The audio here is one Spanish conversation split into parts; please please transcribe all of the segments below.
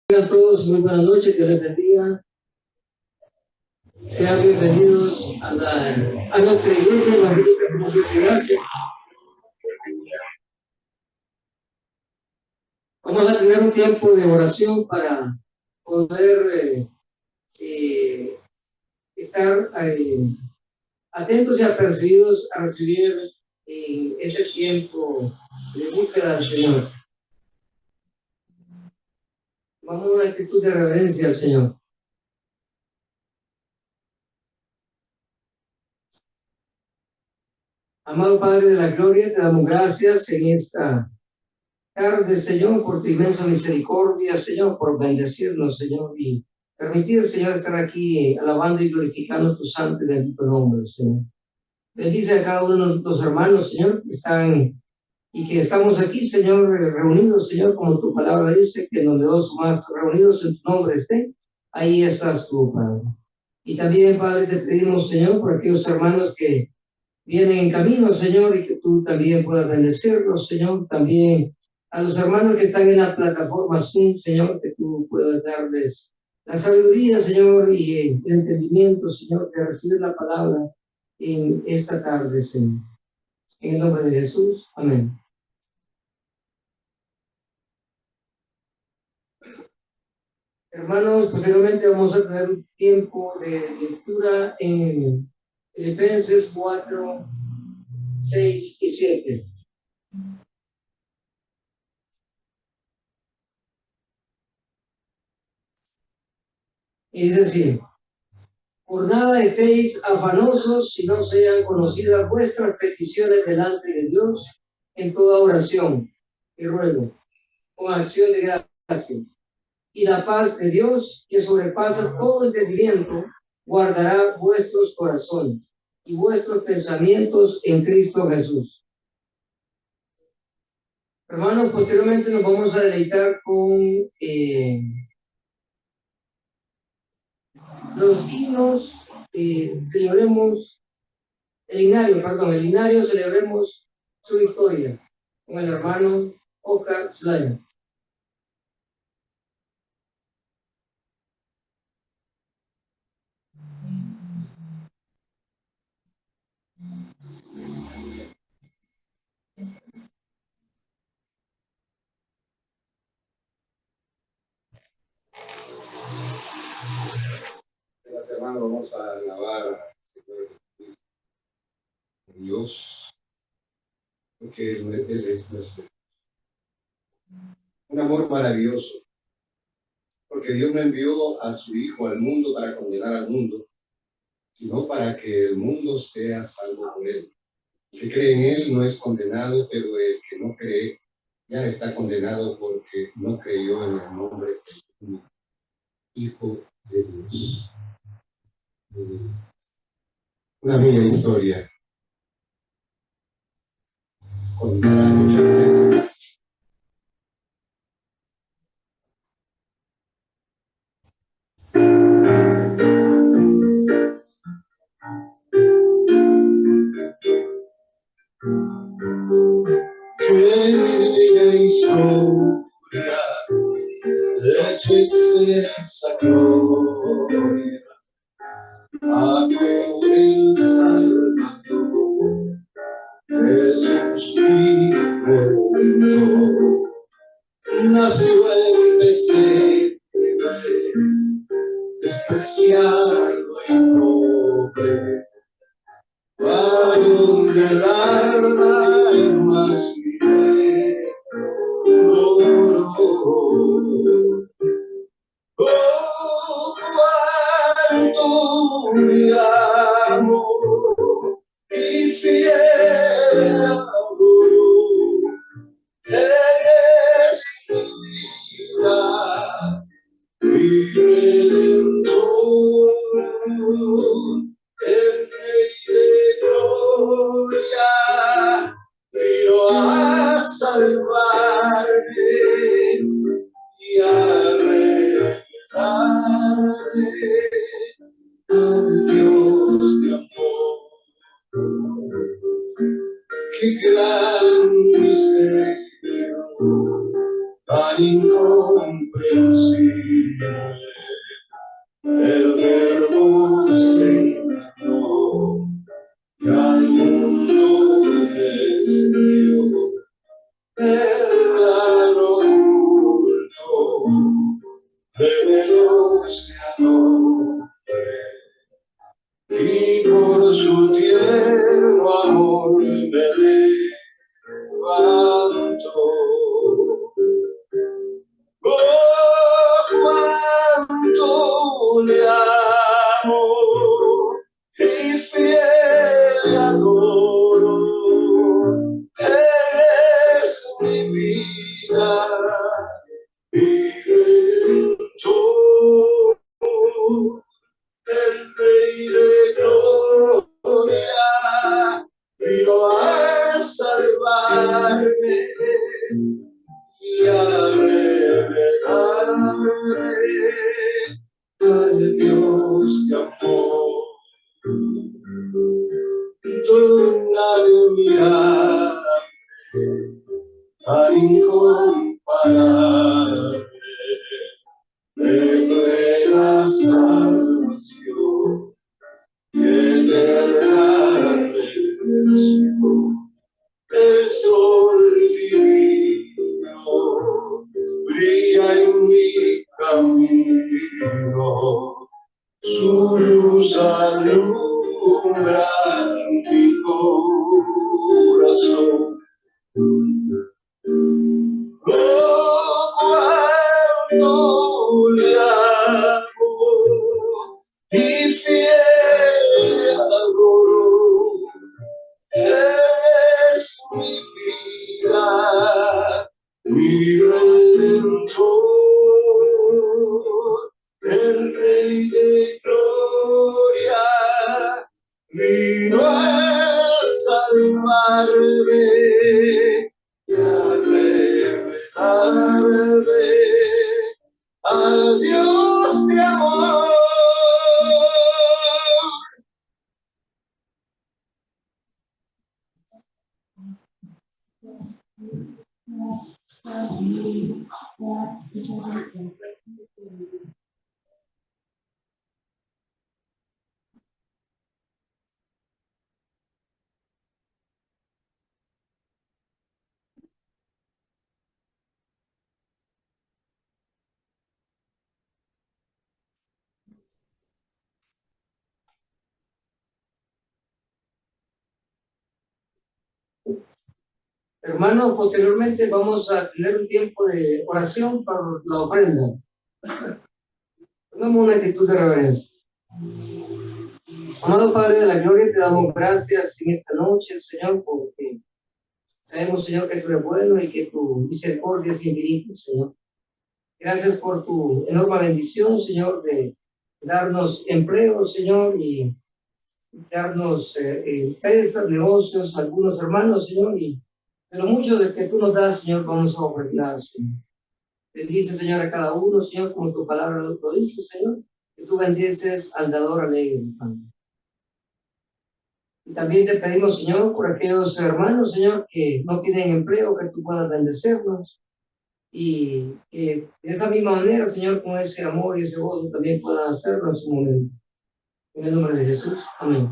Tengan todos muy buenas noches, Dios les bendiga. Sean bienvenidos a nuestra iglesia evangélica Comunidad de Gracia. Vamos a tener un tiempo de oración para poder estar atentos y apercibidos a recibir ese tiempo de búsqueda del Señor. Vamos a una actitud de reverencia al Señor. Amado Padre de la Gloria, te damos gracias en esta tarde, Señor, por tu inmensa misericordia, Señor, por bendecirnos, Señor, y permitir, Señor, estar aquí alabando y glorificando tu santo y bendito nombre, Señor. Bendice a cada uno de los hermanos, Señor, que están y que estamos aquí, Señor, reunidos, Señor, como tu palabra dice, que donde dos o más reunidos en tu nombre estén, ahí estás tú, Padre. Y también, Padre, te pedimos, Señor, por aquellos hermanos que vienen en camino, Señor, y que tú también puedas bendecirlos, Señor, también a los hermanos que están en la plataforma Zoom, Señor, que tú puedas darles la sabiduría, Señor, y el entendimiento, Señor, de recibir la palabra en esta tarde, Señor. En el nombre de Jesús, amén. Hermanos, posteriormente vamos a tener un tiempo de lectura en Filipenses 4, 6 y 7. Y dice así: por nada estéis afanosos, si no sean conocidas vuestras peticiones delante de Dios en toda oración y ruego, con acción de gracias. Y la paz de Dios, que sobrepasa todo entendimiento, guardará vuestros corazones y vuestros pensamientos en Cristo Jesús. Hermanos, posteriormente nos vamos a deleitar con los himnos. Celebremos el Linario, celebremos su victoria con el hermano Oscar Slayer. Hermanos, vamos a alabar al Señor Dios, porque Él es nuestro. Un amor maravilloso, porque Dios no envió a su Hijo al mundo para condenar al mundo, sino para que el mundo sea salvo por Él. El que cree en Él no es condenado, pero el que no cree ya está condenado porque no creyó en el nombre del Hijo de Dios. Una bella historia, contada muchas veces. Bella historia de su excelsa gloria, amor el Salvador, Jesús mismo inventó, nació en pesebre, despreciado y pobre, varón del alma y más fiel. Oh, cuánto me amo y fiel amor, eres mi vida, mi redentor, el Rey de gloria vino a salvar. El verbo se encarnó y al mundo descendió. El grano oculto revelóse al hombre y por su tierno amor me levanto. Oh, cuánto le amo y fiel le adoro. Es mi vida, mi redentor, el Rey de gloria, vino a salvarme y a revelarme al Dios de amor. Don admirable, tan incomparable, de plena salvación y eterna redención. El sol divino brilla en mi camino, su luz alumbra mi corazón. Oh, cuánto le amo y fiel le adoro. Es mi vida, mi redentor, el Rey de gloria, vino a salvarme y a revelarme al Dios de amor. Hermanos, posteriormente vamos a tener un tiempo de oración para la ofrenda. Tomemos una actitud de reverencia. Amado Padre de la Gloria, te damos gracias en esta noche, Señor, porque sabemos, Señor, que tú eres bueno y que tu misericordia es infinita, Señor. Gracias por tu enorme bendición, Señor, de darnos empleo, Señor, y darnos empresas, negocios, algunos hermanos, Señor, y de lo mucho de que tú nos das, Señor, vamos a ofrendar, Señor. Bendice, Señor, a cada uno, Señor, como tu palabra lo dice, Señor, que tú bendices al dador alegre, Padre. Y también te pedimos, Señor, por aquellos hermanos, Señor, que no tienen empleo, que tú puedas bendecirlos. Y que de esa misma manera, Señor, con ese amor y ese gozo también puedan hacerlo en su momento. En el nombre de Jesús. Amén.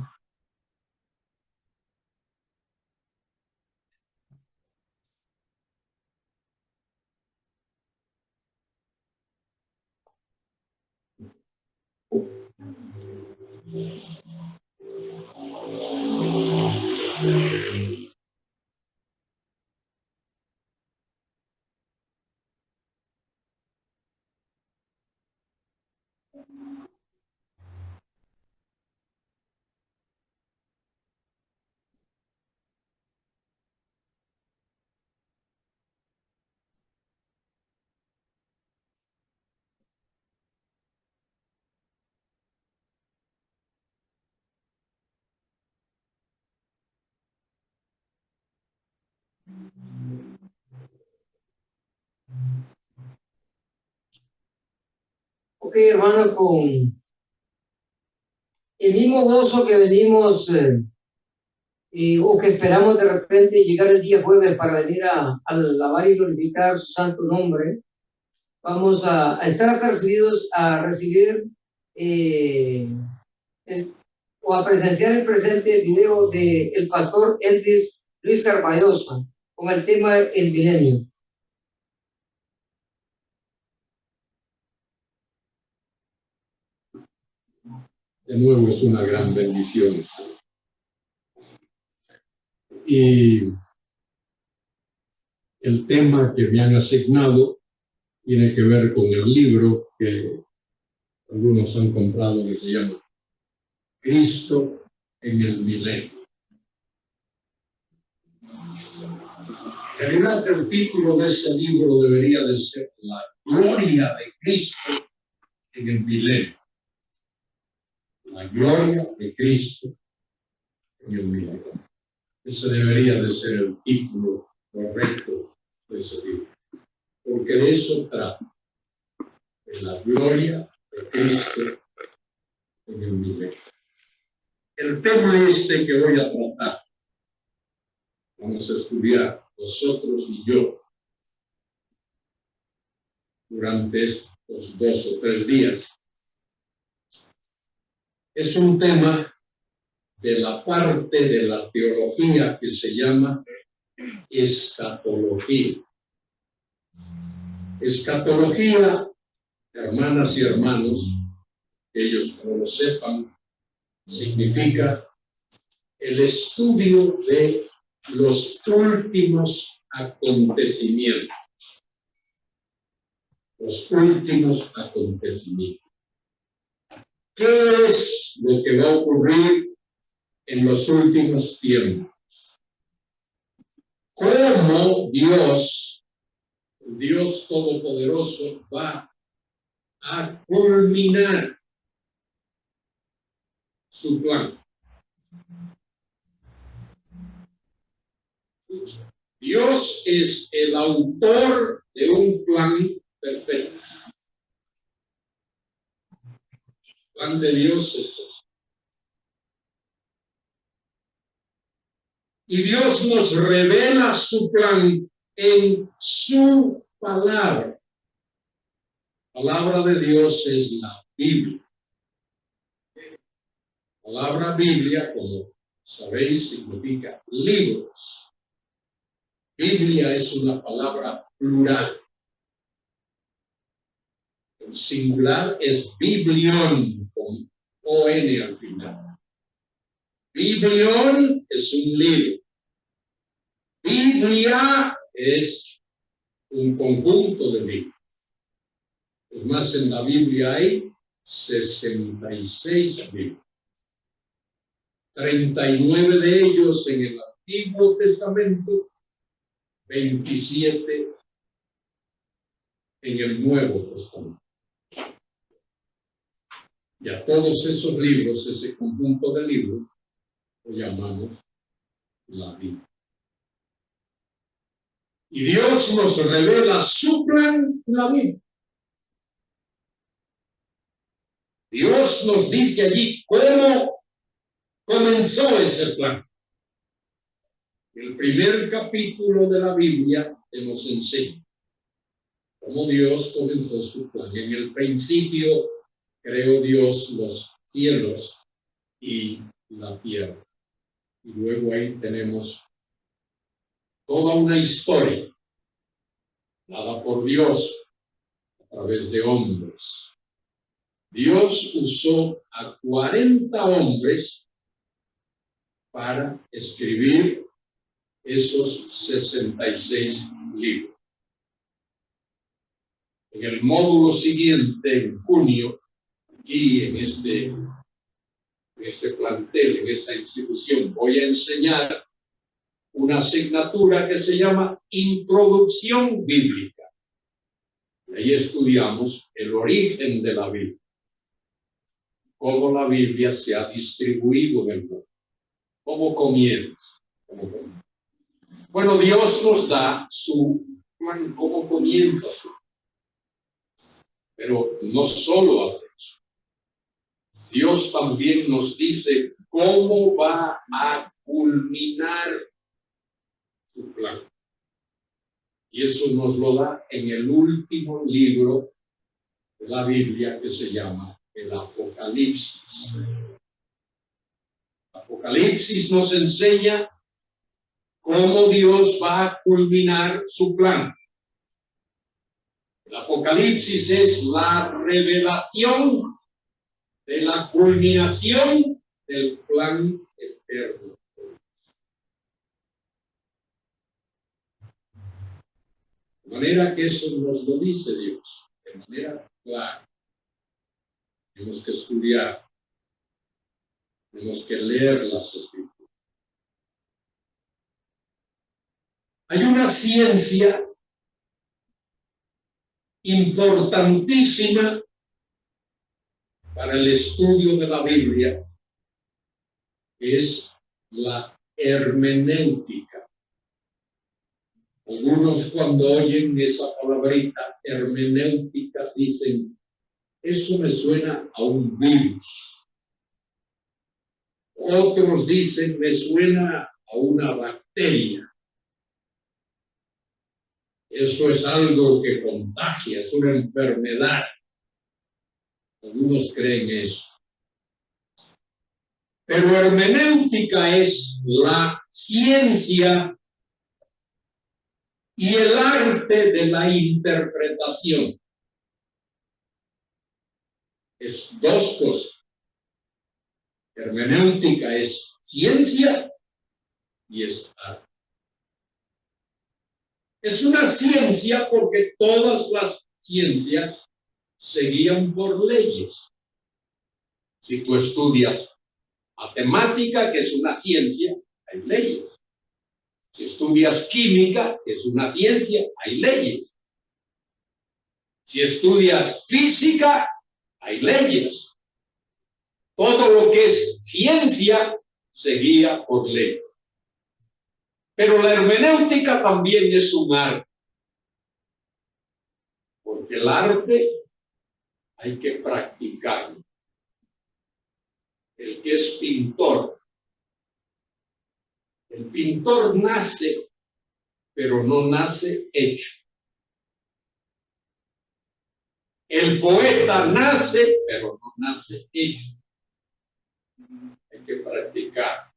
Ok, hermano, con el mismo gozo que venimos o que esperamos de repente llegar el día jueves para venir a alabar y glorificar su santo nombre, vamos a estar apercibidos a recibir o a presenciar el presente video del pastor Elvis Luis Carballosa con el tema El Milenio. De nuevo es una gran bendición. Y el tema que me han asignado tiene que ver con el libro que algunos han comprado, que se llama Cristo en el Milenio. En realidad, el título de ese libro debería de ser La gloria de Cristo en el Milenio. La gloria de Cristo en el Milenio. Ese debería de ser el título correcto de ese libro. Porque de eso trata. De la gloria de Cristo en el milenio. El tema que voy a tratar, vamos a estudiar nosotros y yo durante estos 2 o 3 días. Es un tema de la parte de la teología que se llama escatología. Escatología, hermanas y hermanos, ellos que no lo sepan, significa el estudio de los últimos acontecimientos. Los últimos acontecimientos. ¿Qué es lo que va a ocurrir en los últimos tiempos? ¿Cómo Dios, el Dios Todopoderoso, va a culminar su plan? Dios es el autor de un plan perfecto. El plan de Dios es todo. Y Dios nos revela su plan en su palabra. La palabra de Dios es la Biblia. La palabra Biblia, como sabéis, significa libros. Biblia es una palabra plural. El singular es biblión, con O-N al final. Biblión es un libro. Biblia es un conjunto de libros. Es más, en la Biblia hay 66 libros. 39 de ellos en el Antiguo Testamento, 27 en el Nuevo Testamento. Y a todos esos libros, ese conjunto de libros, lo llamamos la Biblia. Y Dios nos revela su plan en la Biblia. Dios nos dice allí cómo comenzó ese plan. El primer capítulo de la Biblia nos enseña cómo Dios comenzó su plan. En el principio creó Dios los cielos y la tierra. Y luego ahí tenemos toda una historia dada por Dios a través de hombres. Dios usó a 40 hombres para escribir esos 66 libros. En el módulo siguiente, en junio, aquí en este plantel, en esta institución, voy a enseñar una asignatura que se llama Introducción Bíblica. Ahí estudiamos el origen de la Biblia, cómo la Biblia se ha distribuido en el mundo, cómo comienza. Bueno, Dios nos da su plan, cómo comienza su plan. Pero no solo hace eso. Dios también nos dice cómo va a culminar su plan. Y eso nos lo da en el último libro de la Biblia, que se llama el Apocalipsis. Apocalipsis nos enseña cómo Dios va a culminar su plan. El Apocalipsis es la revelación de la culminación del plan eterno. De manera que eso nos lo dice Dios, de manera clara. Tenemos que estudiar, tenemos que leer las Escrituras. Hay una ciencia importantísima para el estudio de la Biblia, que es la hermenéutica. Algunos, cuando oyen esa palabrita hermenéutica, dicen: eso me suena a un virus. Otros dicen: me suena a una bacteria. Eso es algo que contagia, es una enfermedad. Algunos creen eso. Pero hermenéutica es la ciencia y el arte de la interpretación. Es dos cosas. Hermenéutica es ciencia y es arte. Es una ciencia porque todas las ciencias se guían por leyes. Si tú estudias matemática, que es una ciencia, hay leyes. Si estudias química, que es una ciencia, hay leyes. Si estudias física, hay leyes. Todo lo que es ciencia se guía por ley. Pero la hermenéutica también es un arte. Porque el arte hay que practicarlo. El que es pintor, el pintor nace, pero no nace hecho. El poeta nace, pero no nace hecho. Hay que practicar.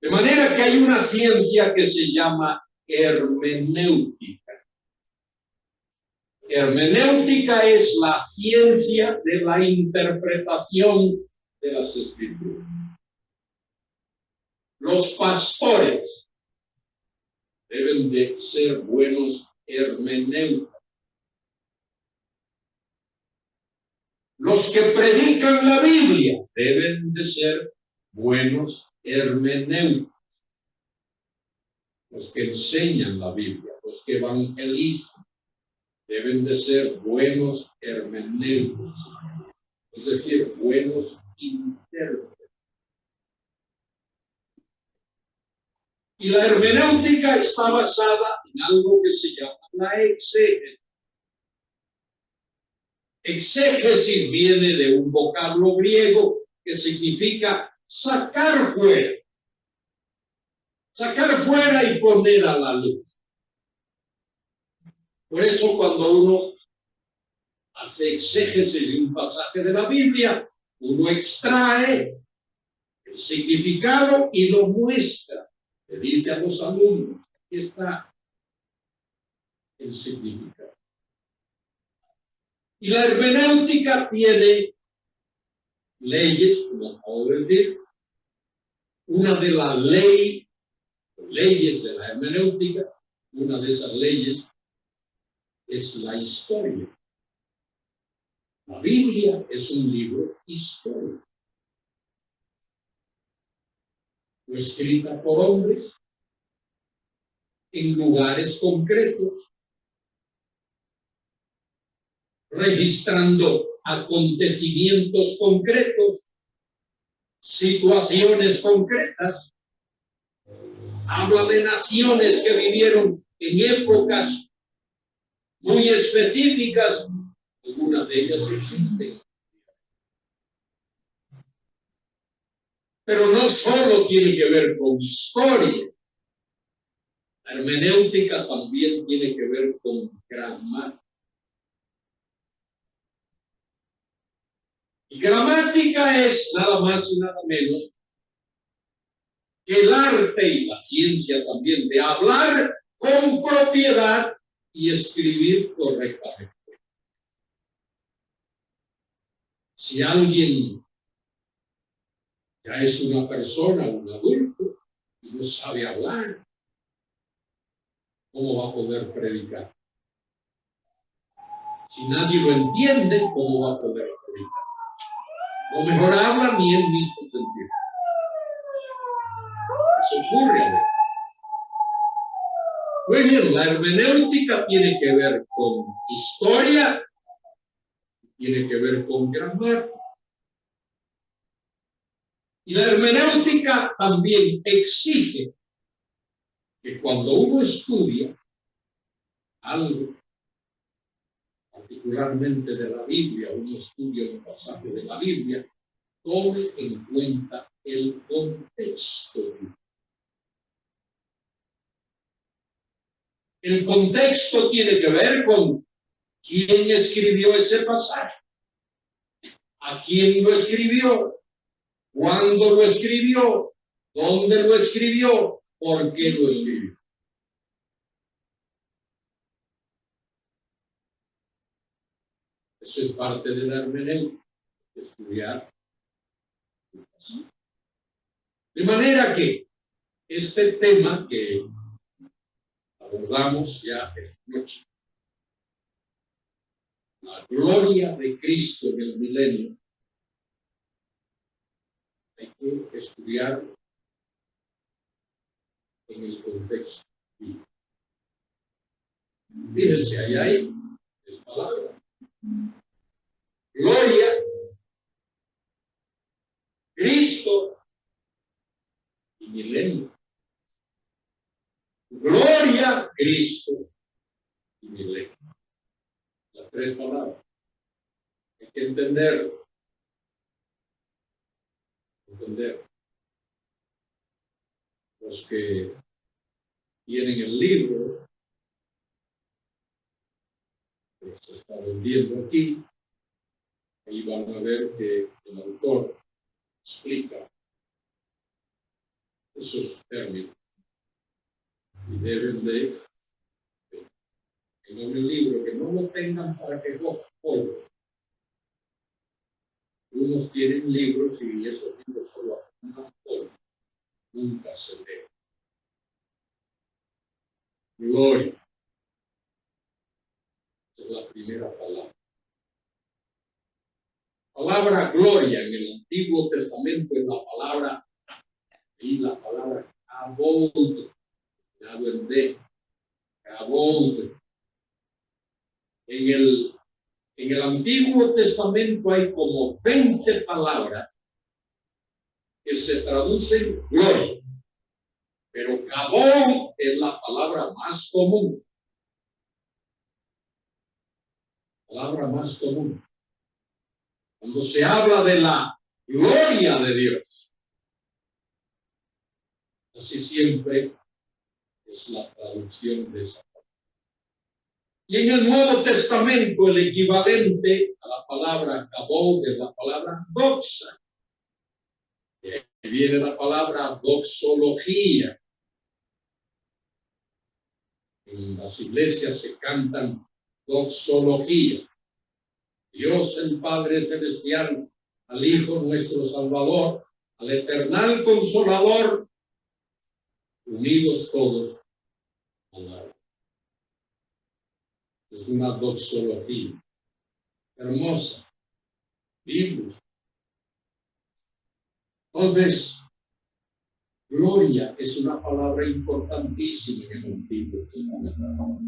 De manera que hay una ciencia que se llama hermenéutica. Hermenéutica es la ciencia de la interpretación de las Escrituras. Los pastores deben de ser buenos hermeneutas. Los que predican la Biblia deben de ser buenos hermeneutas. Los que enseñan la Biblia, los que evangelizan, deben de ser buenos hermeneutas, es decir, buenos intérpretes. Y la hermenéutica está basada en algo que se llama la exégesis. Exégesis viene de un vocablo griego que significa sacar fuera. Sacar fuera y poner a la luz. Por eso cuando uno hace exégesis de un pasaje de la Biblia, uno extrae el significado y lo muestra. Le dice a los alumnos: aquí está el significado. Y la hermenéutica tiene leyes, como acabo de decir. Una de las leyes de la hermenéutica, una de esas leyes es la historia. La Biblia es un libro histórico. Fue escrita por hombres en lugares concretos, registrando acontecimientos concretos, situaciones concretas. Habla de naciones que vivieron en épocas muy específicas. Algunas de ellas existen. Pero no solo tiene que ver con historia. La hermenéutica también tiene que ver con gramática. Y gramática es nada más y nada menos que el arte y la ciencia también de hablar con propiedad y escribir correctamente. Si alguien ya es una persona, un adulto, y no sabe hablar, ¿cómo va a poder predicar? Si nadie lo entiende, ¿cómo va a poder predicar? O mejor habla ni él mismo se entiende. Eso ocurre a ver. Muy bien, la hermenéutica tiene que ver con historia, tiene que ver con gramática. Y la hermenéutica también exige que cuando uno estudia algo, particularmente de la Biblia, uno estudia un pasaje de la Biblia, tome en cuenta el contexto. El contexto tiene que ver con quién escribió ese pasaje, a quién lo escribió, cuándo lo escribió, dónde lo escribió, por qué lo escribió. Eso es parte de la hermenéutica, estudiar. De manera que este tema que abordamos ya esta noche, la gloria de Cristo en el milenio, hay que estudiar en el contexto. Fíjense, ahí hay es palabra. Gloria, Cristo y milenio. Gloria, Cristo y milenio. Las tres palabras. Hay que entenderlo. Los que tienen el libro que se está vendiendo aquí, ahí van a ver que el autor explica esos términos y deben de en el libro que no lo tengan para que lo polvo. Unos tienen libros y esos libros solo apuntan polvo, nunca se leen. Gloria. Esa es la primera palabra. Palabra gloria en el Antiguo Testamento es la palabra kabod, kabod. En el Antiguo Testamento hay como 20 palabras que se traducen gloria, pero kabod es la palabra más común. Palabra más común. Cuando se habla de la gloria de Dios, así siempre es la traducción de esa palabra. Y en el Nuevo Testamento el equivalente a la palabra kabod es la palabra doxa. De ahí viene la palabra doxología. En las iglesias se cantan doxología. Dios el Padre Celestial, al Hijo nuestro Salvador, al Eternal Consolador, unidos todos a la. Es una doxología hermosa, bíblica. Entonces, gloria es una palabra importantísima en el Antiguo Testamento.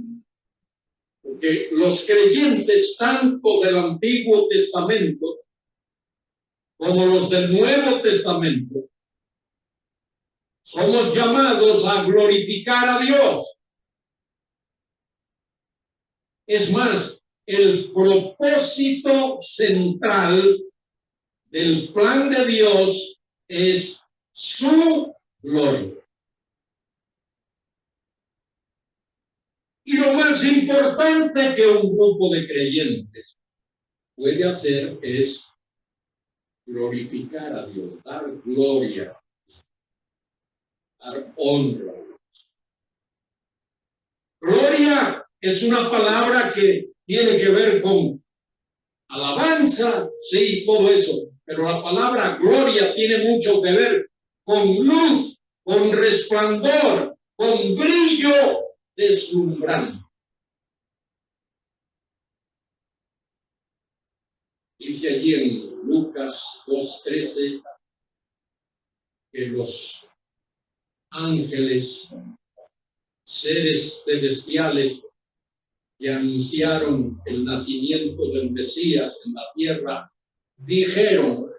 Porque los creyentes tanto del Antiguo Testamento como los del Nuevo Testamento somos llamados a glorificar a Dios. Es más, el propósito central del plan de Dios es su gloria. Y lo más importante que un grupo de creyentes puede hacer es glorificar a Dios, dar gloria, dar honra. Gloria es una palabra que tiene que ver con alabanza, sí, todo eso, pero la palabra gloria tiene mucho que ver con luz, con resplandor, con brillo deslumbrante. Dice allí en Lucas 2:13 que los ángeles, seres celestiales que anunciaron el nacimiento del Mesías en la tierra, dijeron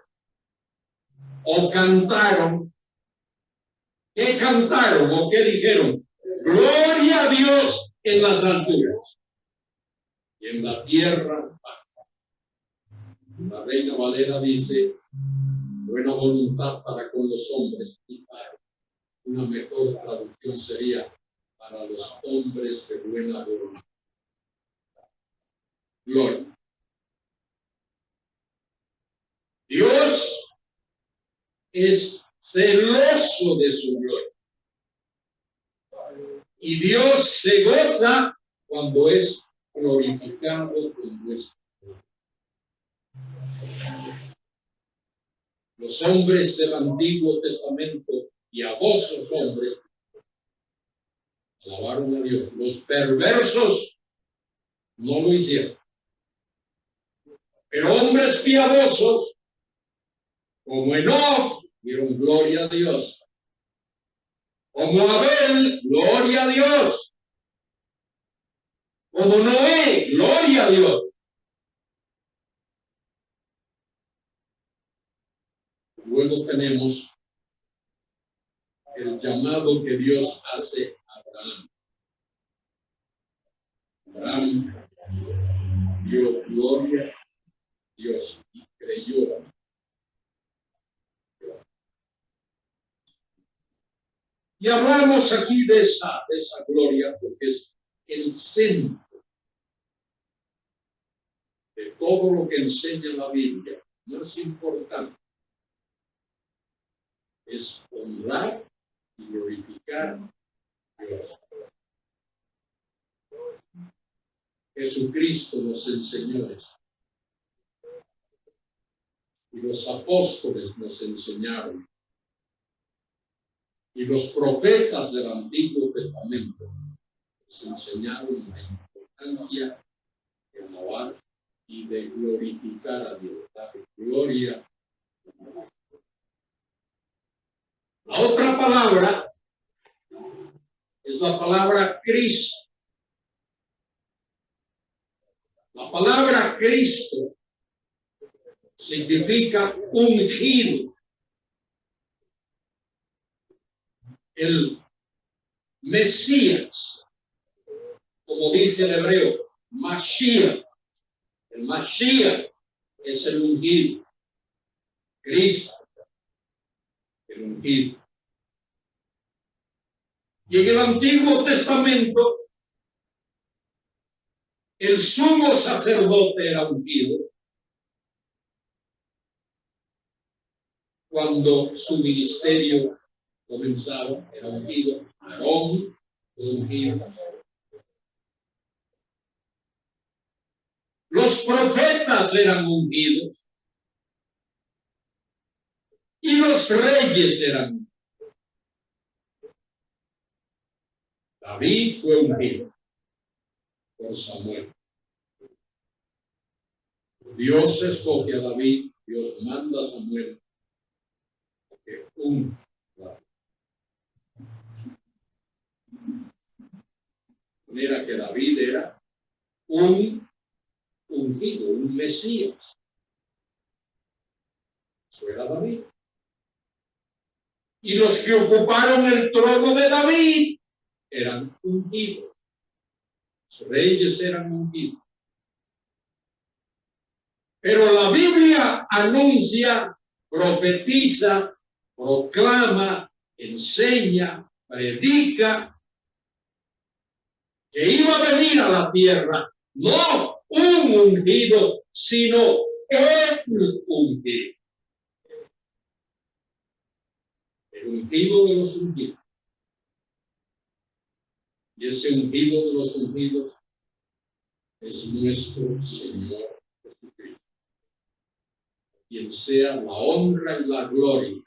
o cantaron. ¿Qué cantaron o qué dijeron? Gloria a Dios en las alturas y en la tierra paz. La Reina Valera dice, buena voluntad para con los hombres. Una mejor traducción sería para los hombres de buena voluntad. Gloria. Dios es celoso de su gloria. Y Dios se goza cuando es glorificado con nuestro. Los hombres del Antiguo Testamento, piadosos hombres, alabaron a Dios. Los perversos no lo hicieron. Pero hombres piadosos, como Enoc, dieron gloria a Dios. Como Abel, gloria a Dios. Como Noé, gloria a Dios. Luego tenemos el llamado que Dios hace a Abraham. Abraham dio gloria a Dios y creyó. Y hablamos aquí de esa gloria porque es el centro de todo lo que enseña la Biblia. Más importante es honrar y glorificar a Dios. Jesucristo nos enseñó eso. Y los apóstoles nos enseñaron. Y los profetas del Antiguo Testamento nos enseñaron la importancia de alabar y de glorificar a Dios, dar gloria. La otra palabra es la palabra Cristo. La palabra Cristo significa ungido. El Mesías, como dice el hebreo, Mashiach. El Mashiach es el ungido. Cristo, el ungido. Y en el Antiguo Testamento, el sumo sacerdote era ungido cuando su ministerio comenzaba, era ungido. Aarón fue ungido. Los profetas eran ungidos y los reyes eran ungidos. David fue ungido por Samuel. Dios escoge a David, Dios manda a Samuel que unja. Mira que David era un ungido, un Mesías. Eso era David. Y los que ocuparon el trono de David eran ungidos. Los reyes eran ungidos. Pero la Biblia anuncia, profetiza, proclama, enseña, predica que iba a venir a la tierra, no un ungido, sino el ungido. El ungido de los ungidos. Y ese ungido de los ungidos es nuestro Señor Jesucristo. Quien sea la honra y la gloria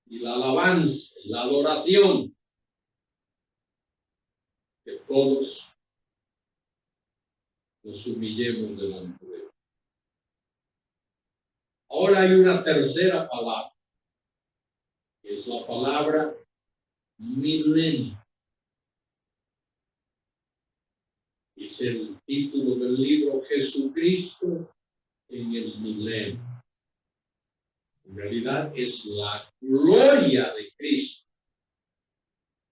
y la alabanza y la adoración que todos nos humillemos delante de él. Ahora hay una tercera palabra, que es la palabra milenio. Es el título del libro, Jesucristo en el milenio. En realidad es la gloria de Cristo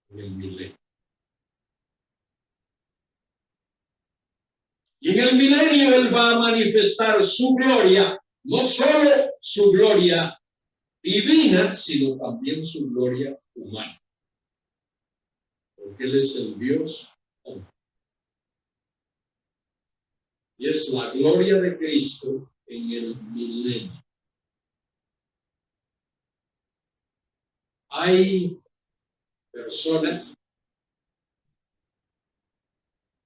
en el milenio. Y en el milenio Él va a manifestar su gloria, no solo su gloria divina, sino también su gloria humana. Porque Él es el Dios hombre. Y es la gloria de Cristo en el milenio. Hay personas,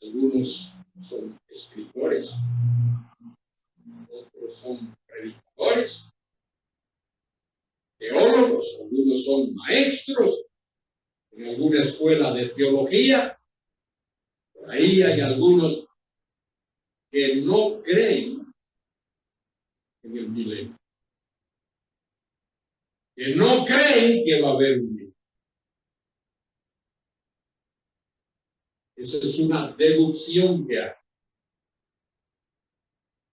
algunos son escritores, otros son predicadores, teólogos, algunos son maestros en alguna escuela de teología. Por ahí hay algunos que no creen en el milenio, que no creen que va a haber un milenio. Esa es una deducción que hay,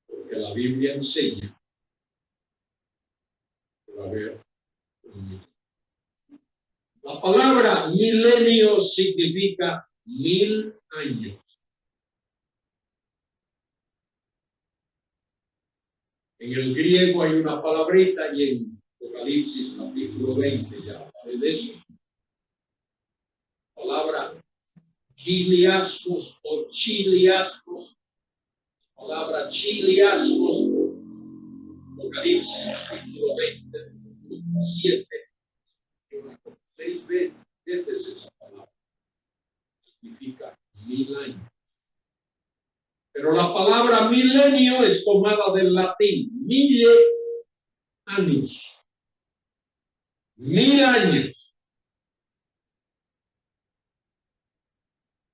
porque la Biblia enseña que va a haber un milenio. La palabra milenio significa 1000 años. En el griego hay una palabrita y en Apocalipsis capítulo 20 ya habla de eso. Palabra chiliasmos o chiliasmos. Palabra chiliasmos. Apocalipsis capítulo 20, 7. 6 veces esa palabra. Significa 1000 años. Pero la palabra milenio es tomada del latín, mille annus, 1000 años.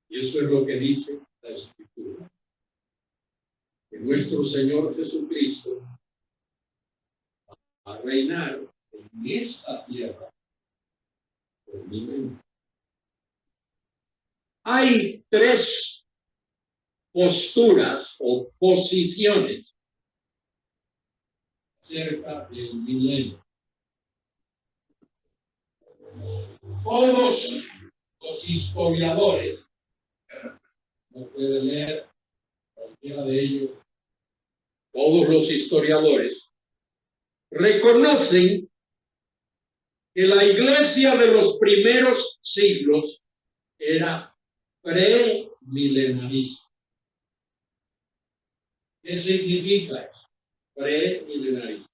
Y eso es lo que dice la Escritura. Que nuestro Señor Jesucristo va a reinar en esta tierra por 1000 años. Hay 3 posturas o posiciones acerca del milenio. Todos los historiadores, no puede leer cualquiera de ellos, todos los historiadores reconocen que la iglesia de los primeros siglos era premilenarista. ¿Qué significa eso? Premilenarista.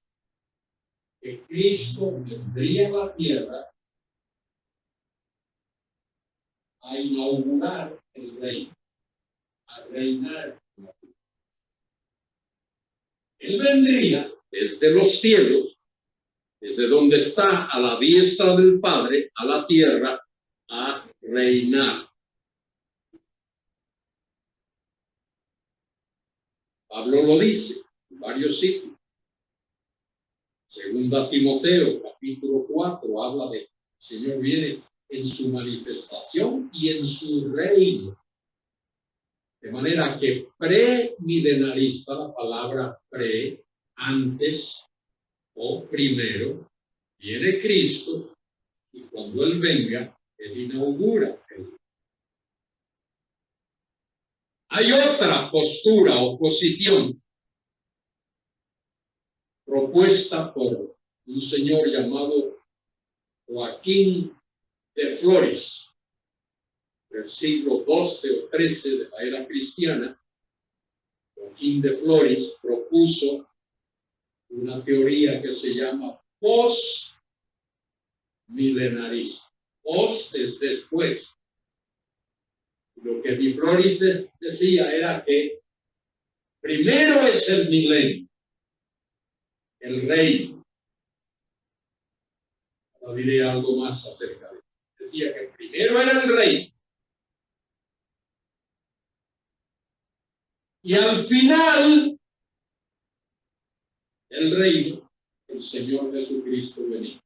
Que Cristo vendría a la tierra a inaugurar el reino, a reinar. Él vendría desde los cielos, desde donde está a la diestra del Padre, a la tierra, a reinar. Pablo lo dice en varios sitios. Segunda Timoteo, capítulo 4, habla de el Señor viene en su manifestación y en su reino. De manera que premilenarista, la palabra pre, antes o primero, viene Cristo y cuando Él venga, Él inaugura. Hay otra postura o posición propuesta por un señor llamado Joaquín de Flores. del siglo XII o XIII de la era cristiana, Joaquín de Flores propuso una teoría que se llama postmilenarista. Post es después. Lo que de Flores decía era que primero es el milenio, el reino. Ahora diré algo más acerca de eso. Decía que primero era el reino. Y al final, el reino, el Señor Jesucristo venía.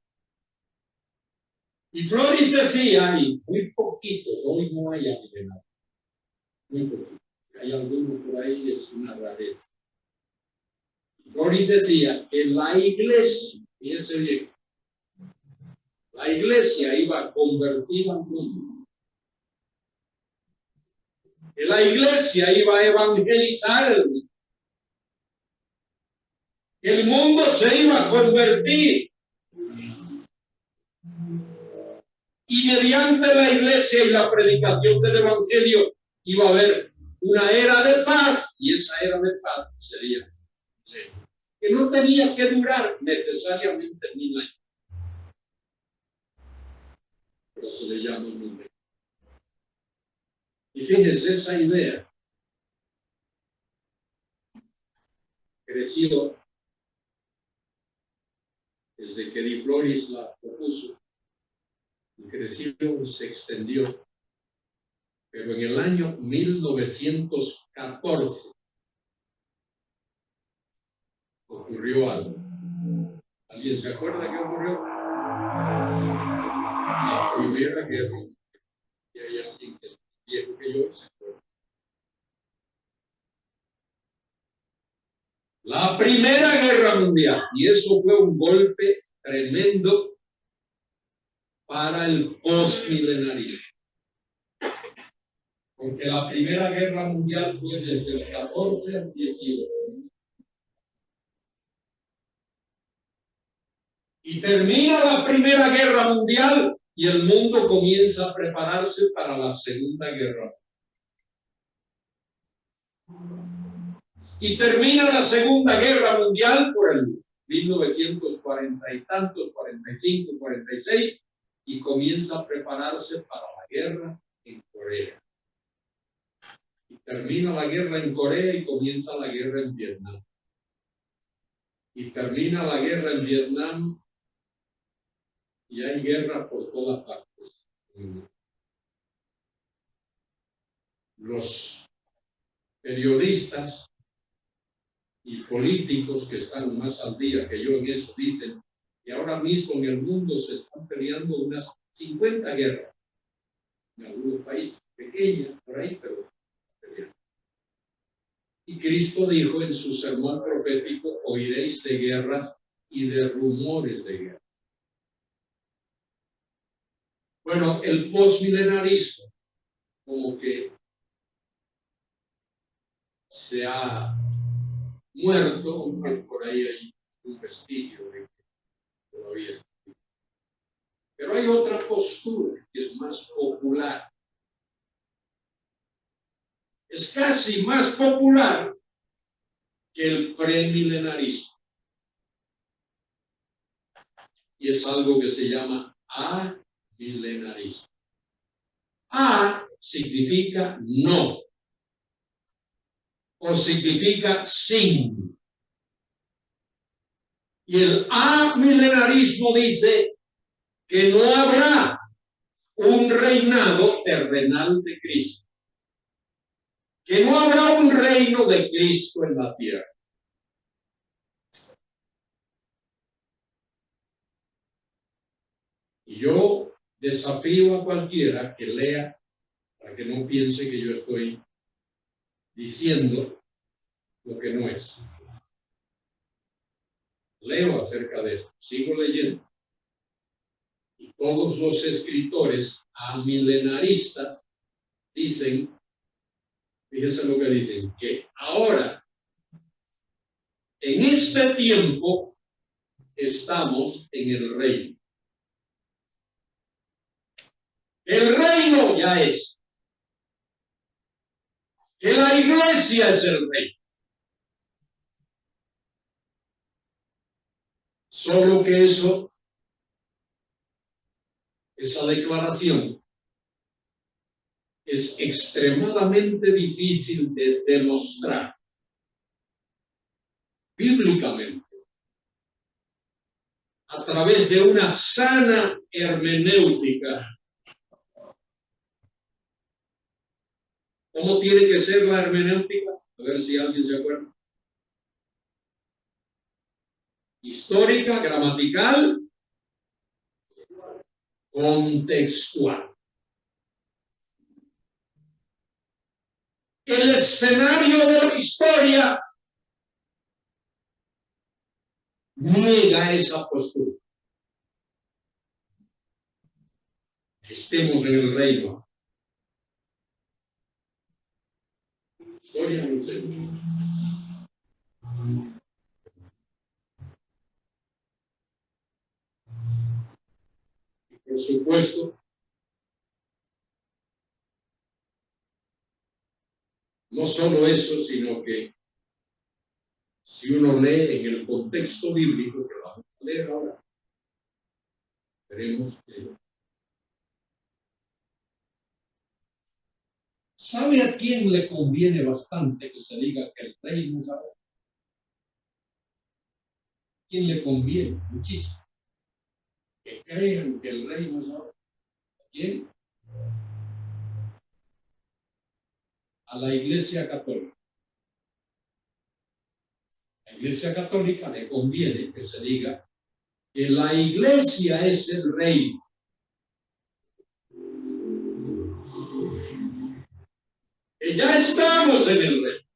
Y Flores decía, y muy poquitos, hoy no hay milenarios, muy poquitos. Hay algunos por ahí, es una rareza. Y Flores decía que la iglesia, fíjense bien, la iglesia iba convertida al mundo. Que la iglesia iba a evangelizar el mundo. Que el mundo se iba a convertir. Y mediante la iglesia y la predicación del evangelio iba a haber una era de paz. Y esa era de paz sería que no tenía que durar necesariamente 1000 años. Pero se le llama milenio. Y fíjese, esa idea creció desde que Di Flores la propuso y creció y se extendió. Pero en el año 1914 ocurrió algo. ¿Alguien se acuerda qué ocurrió? La Primera Guerra. Y hay alguien que es viejo que yo se acuerda. La Primera Guerra Mundial. Y eso fue un golpe tremendo para el postmilenarismo. Porque la Primera Guerra Mundial fue desde el 14 al 18. Y termina la Primera Guerra Mundial y el mundo comienza a prepararse para la Segunda Guerra. Y termina la Segunda Guerra Mundial por el 1940 y tantos, 45, 46, y comienza a prepararse para la guerra en Corea. Y termina la guerra en Corea y comienza la guerra en Vietnam. Y termina la guerra en Vietnam y hay guerra por todas partes. Los periodistas y políticos que están más al día que yo en eso dicen que ahora mismo en el mundo se están peleando unas 50 guerras en algunos países, pequeñas por ahí, pero peleando. Y Cristo dijo en su sermón profético: oiréis de guerras y de rumores de guerra. Bueno, el postmilenarismo como que se ha muerto, aunque por ahí hay un vestigio de que todavía está. Pero hay otra postura que es más popular. Es casi más popular que el premilenarismo. Y es algo que se llama amilenarismo. A significa no. O significa sin. Y el amilenarismo dice que no habrá un reinado terrenal de Cristo. Que no habrá un reino de Cristo en la tierra. Y yo desafío a cualquiera que lea, para que no piense que yo estoy diciendo lo que no es. Leo acerca de esto, sigo leyendo. Y todos los escritores amilenaristas dicen, fíjense lo que dicen, que ahora, en este tiempo, estamos en el reino. El reino ya es. que la iglesia es el reino. Solo que esa declaración es extremadamente difícil de demostrar bíblicamente a través de una sana hermenéutica. ¿Cómo tiene que ser la hermenéutica? A ver si alguien se acuerda. Histórica, gramatical, contextual. El escenario de la historia niega esa postura. Estemos en el reino. Historia no sé. Y por supuesto, no solo eso, sino que si uno lee en el contexto bíblico, que vamos a leer ahora, veremos que ¿sabe a quién le conviene bastante que se diga que el reino es ahora? ¿Quién le conviene? Muchísimo. Que crean que el reino es ahora. ¿A quién? A la Iglesia Católica. La Iglesia Católica le conviene que se diga que la Iglesia es el reino. Que ya estamos en el reino.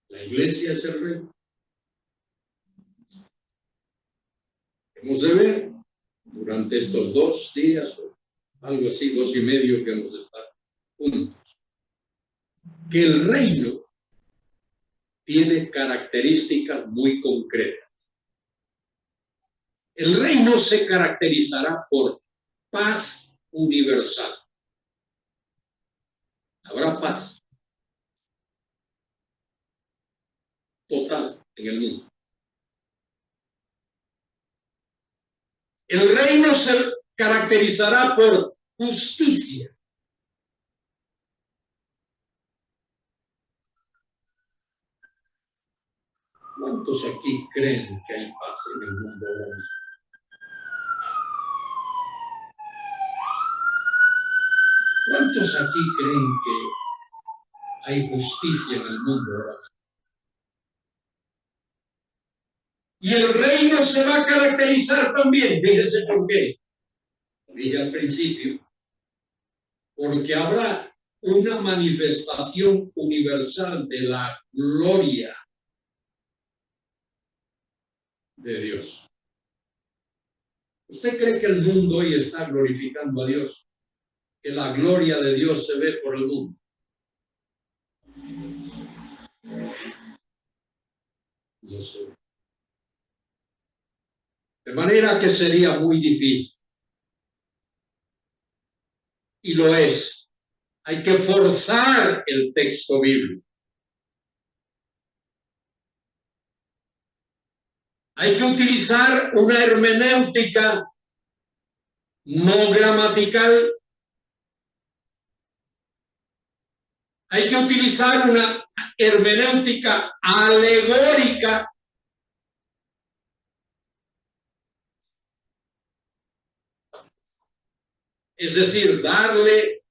La Iglesia es el reino. Hemos de ver durante estos 2 días, o algo así, 2 y medio que hemos de estar juntos, que el reino tiene características muy concretas. El reino se caracterizará por paz universal. Habrá paz total en el mundo. El reino se caracterizará por justicia. ¿Cuántos aquí creen que hay paz en el mundo ahora mismo? ¿Cuántos aquí creen que hay justicia en el mundo ahora mismo? Y el reino se va a caracterizar también, fíjense por qué. Dije al principio, porque habrá una manifestación universal de la gloria de Dios. ¿Usted cree que el mundo hoy está glorificando a Dios? Que la gloria de Dios se ve por el mundo. No sé. De manera que sería muy difícil. Y lo es. Hay que forzar el texto bíblico. Hay que utilizar una hermenéutica no gramatical. Hay que utilizar una hermenéutica alegórica. Es decir, darle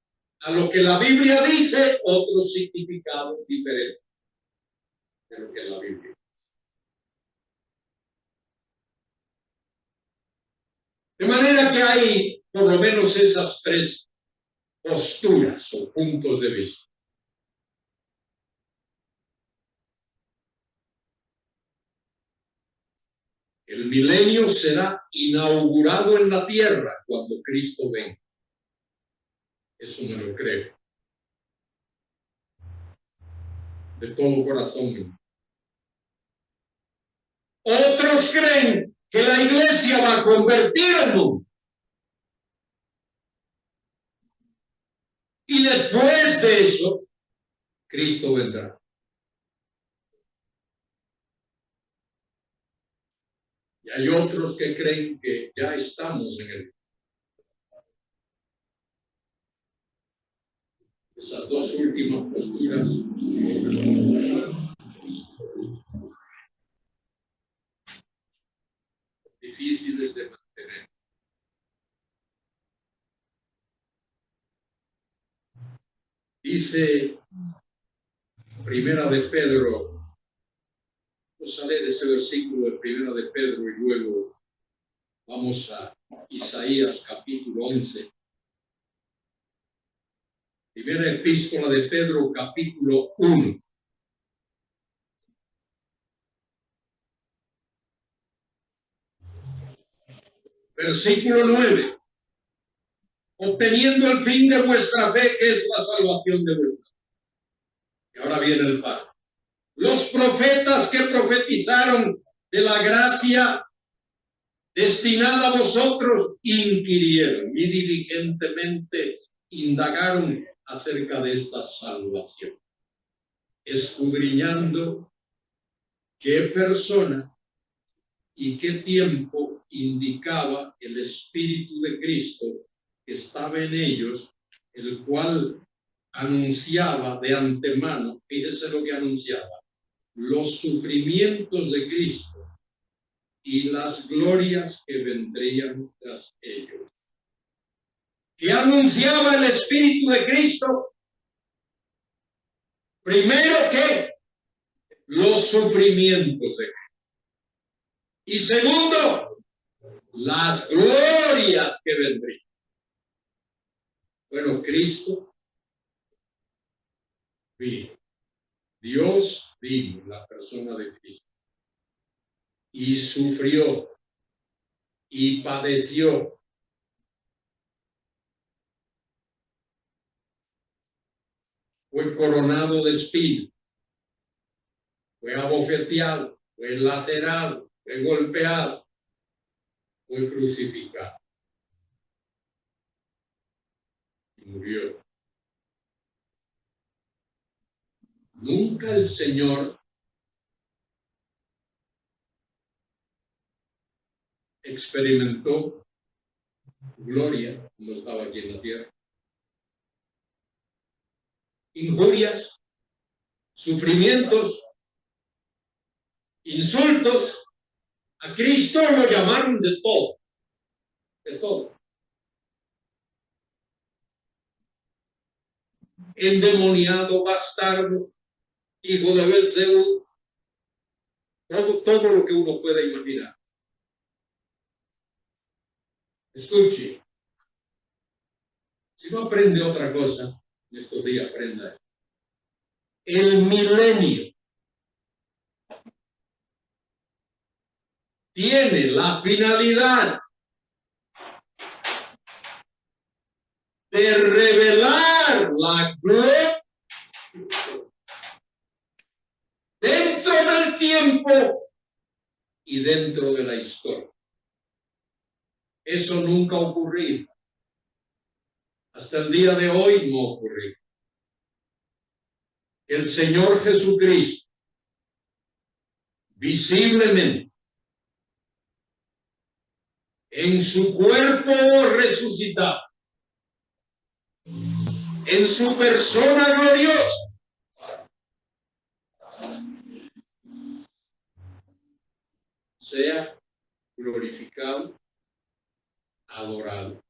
a lo que la Biblia dice otro significado diferente de lo que la Biblia dice. De manera que hay por lo menos esas 3 posturas o puntos de vista. El milenio será inaugurado en la tierra cuando Cristo venga. Eso me lo creo. De todo corazón. Otros creen que la iglesia va a convertir el mundo. Y Y después de eso, Cristo vendrá. Y hay otros que creen que ya estamos en el. Esas dos últimas posturas difíciles de mantener. Dice Primera de Pedro, vamos a leer ese versículo de Primera de Pedro y luego vamos a Isaías capítulo 11. Primera epístola de Pedro capítulo 1. Versículo 9. Obteniendo el fin de vuestra fe, que es la salvación de vuestra. Y ahora viene el par. Los profetas que profetizaron de la gracia destinada a vosotros inquirieron y diligentemente indagaron acerca de esta salvación, escudriñando qué persona y qué tiempo indicaba el Espíritu de Cristo que estaba en ellos, el cual anunciaba de antemano, fíjese lo que anunciaba, los sufrimientos de Cristo y las glorias que vendrían tras ellos. ¿Qué anunciaba el Espíritu de Cristo? Primero que los sufrimientos de Cristo. Y segundo, las glorias que vendrían. Bueno, Cristo vino. Dios vino en la persona de Cristo. Y sufrió. Y padeció. Fue coronado de espinas. Fue abofeteado. Fue lacerado. Fue golpeado. Fue crucificado. Y murió. Nunca el Señor experimentó gloria cuando estaba aquí en la tierra. Injurias, sufrimientos, insultos. A Cristo lo llamaron de todo. De todo. Endemoniado, bastardo, hijo de Belcebú, todo lo que uno pueda imaginar. Escuche, si no aprende otra cosa, en estos días aprenda. El milenio tiene la finalidad de revelar la gloria dentro del tiempo y dentro de la historia. Eso nunca ocurrió. Hasta el día de hoy no ocurrió. El Señor Jesucristo, visiblemente, en su cuerpo resucitado, en su persona gloriosa, sea glorificado, adorado.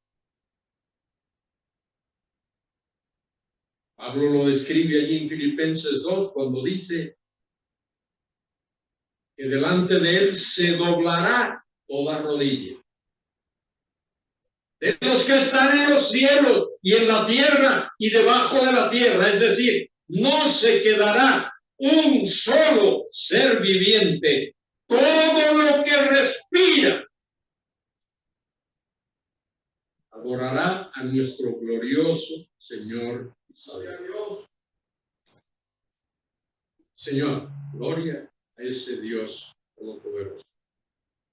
Pablo lo describe allí en Filipenses 2 cuando dice que delante de él se doblará toda rodilla. De los que están en los cielos y en la tierra y debajo de la tierra, es decir, no se quedará un solo ser viviente. Todo lo que respira adorará a nuestro glorioso Señor y Salvador. Señor, gloria a ese Dios todopoderoso.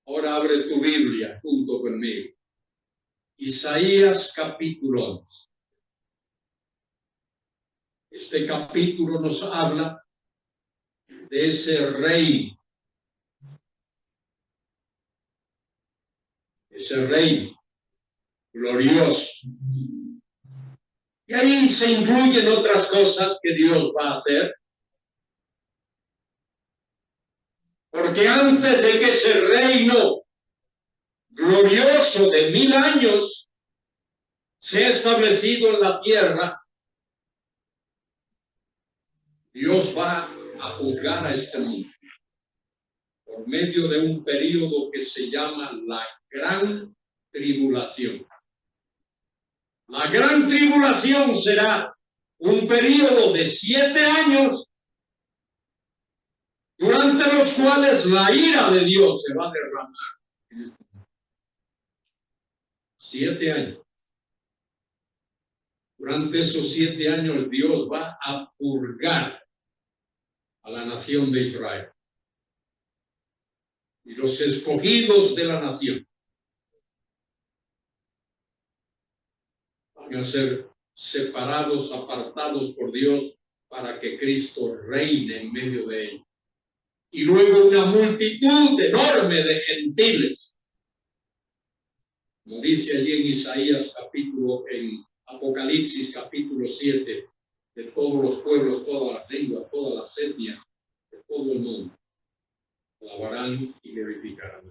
Ahora abre tu Biblia junto conmigo. Isaías capítulo 11. Este capítulo nos habla de ese rey glorioso. Y ahí se incluyen otras cosas que Dios va a hacer. Porque antes de que ese reino glorioso de 1000 años sea establecido en la tierra, Dios va a juzgar a este mundo por medio de un período que se llama la Gran Tribulación. La Gran Tribulación será un período de 7 años durante los cuales la ira de Dios se va a derramar. 7 años. Durante esos 7 años Dios va a purgar a la nación de Israel. Y los escogidos de la nación van a ser separados, apartados por Dios para que Cristo reine en medio de ellos. Y luego una multitud enorme de gentiles, como dice allí en Isaías en Apocalipsis capítulo 7, de todos los pueblos, todas las lenguas, todas las etnias, de todo el mundo, alabarán y glorificarán.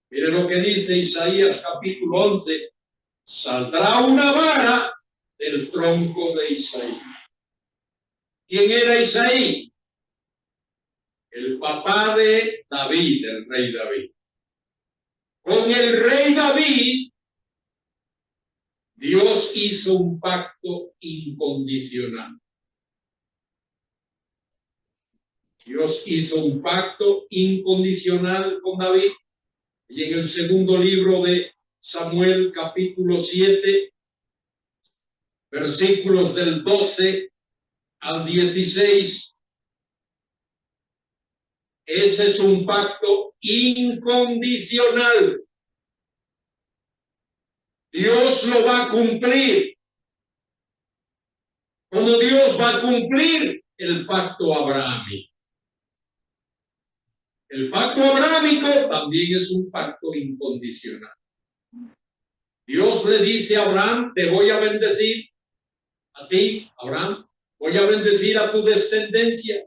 Mire lo que dice Isaías capítulo 11, saldrá una vara del tronco de Isaí. ¿Quién era Isaí? El papá de David, el rey David. Con el rey David, Dios hizo un pacto incondicional. Dios hizo un pacto incondicional con David. Y en el segundo libro de Samuel, capítulo 7, versículos del 12 al 16, ese es un pacto incondicional. Dios lo va a cumplir. Como Dios va a cumplir el pacto abrahámico. El pacto abrahámico también es un pacto incondicional. Dios le dice a Abraham, te voy a bendecir a ti, Abraham, voy a bendecir a tu descendencia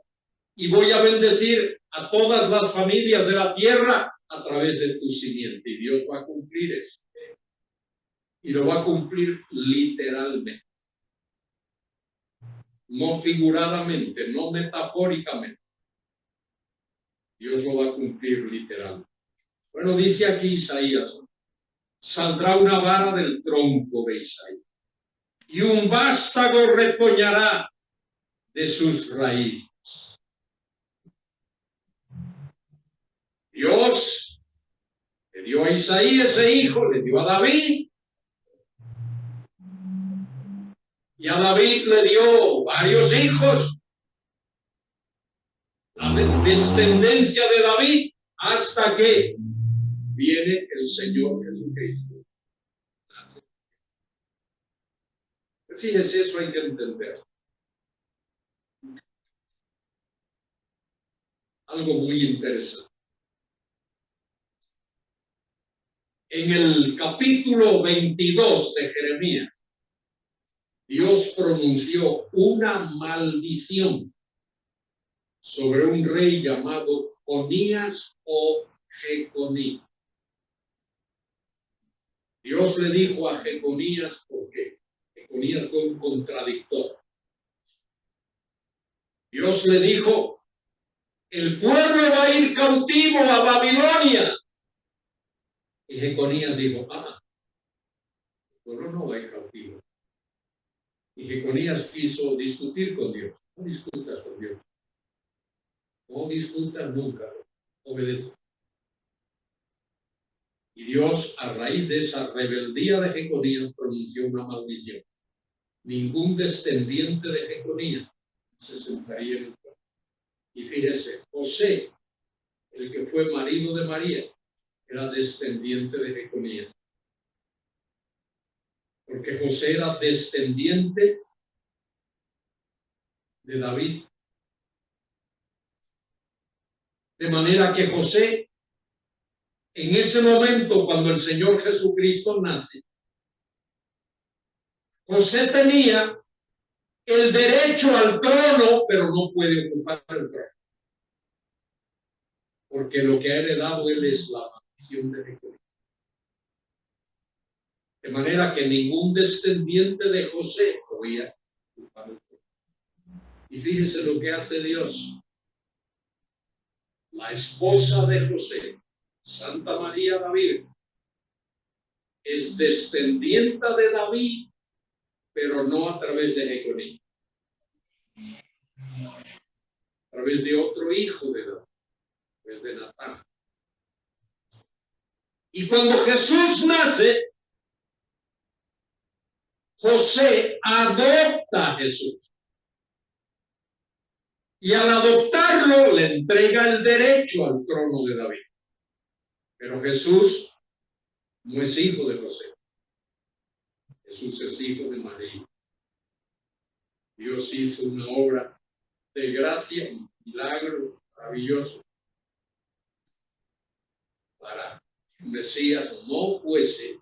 y voy a bendecir a todas las familias de la tierra a través de tu simiente. Y Dios va a cumplir eso. Y lo va a cumplir literalmente. No figuradamente, no metafóricamente. Dios lo va a cumplir literalmente. Bueno, dice aquí Isaías, saldrá una vara del tronco de Isaí y un vástago retoñará de sus raíces. Dios le dio a Isaí ese hijo, le dio a David. Y a David le dio varios hijos. La descendencia de David hasta que viene el Señor Jesucristo. Fíjese, eso hay que entender. Algo muy interesante. En el capítulo 22 de Jeremías, Dios pronunció una maldición sobre un rey llamado Conías o Jeconí. Dios le dijo a Jeconías, porque Jeconías fue un contradictor. Dios le dijo, el pueblo va a ir cautivo a Babilonia. Y Jeconías dijo, el pueblo no va a ir cautivo. Y Jeconías quiso discutir con Dios. No discutas con Dios. No discutas nunca. Obedece. Y Dios, a raíz de esa rebeldía de Jeconías, pronunció una maldición. Ningún descendiente de Jeconías se sentaría en el trono. Y fíjese, José, el que fue marido de María, era descendiente de Jeconías. Porque José era descendiente de David. De manera que José, en ese momento cuando el Señor Jesucristo nace, José tenía el derecho al trono, pero no puede ocupar el trono. Porque lo que ha heredado él es la maldición de Jehová. De manera que ningún descendiente de José podía ocupar el trono. Y fíjese lo que hace Dios. La esposa de José, Santa María la Virgen, es descendiente de David, pero no a través de Jeconí. A través de otro hijo de David, pues de Natán. Y cuando Jesús nace, José adopta a Jesús. Y al adoptarlo le entrega el derecho al trono de David. Pero Jesús no es hijo de José. Jesús es hijo de María. Dios hizo una obra de gracia, un milagro maravilloso para que el Mesías no fuese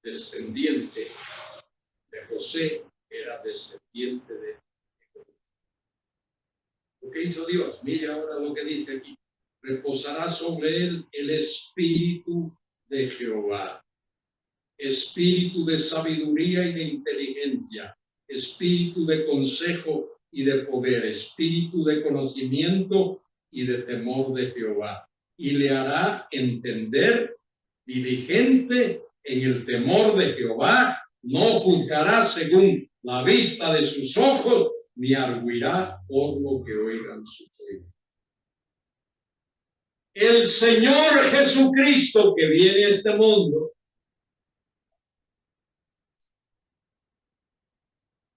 descendiente de José, era descendiente de José. Lo que hizo Dios, mire ahora lo que dice aquí: reposará sobre él el espíritu de Jehová, espíritu de sabiduría y de inteligencia, espíritu de consejo y de poder, espíritu de conocimiento y de temor de Jehová, y le hará entender diligente en el temor de Jehová, no juzgará según la vista de sus ojos, ni arguirá por lo que oigan sus oídos. El Señor Jesucristo que viene a este mundo,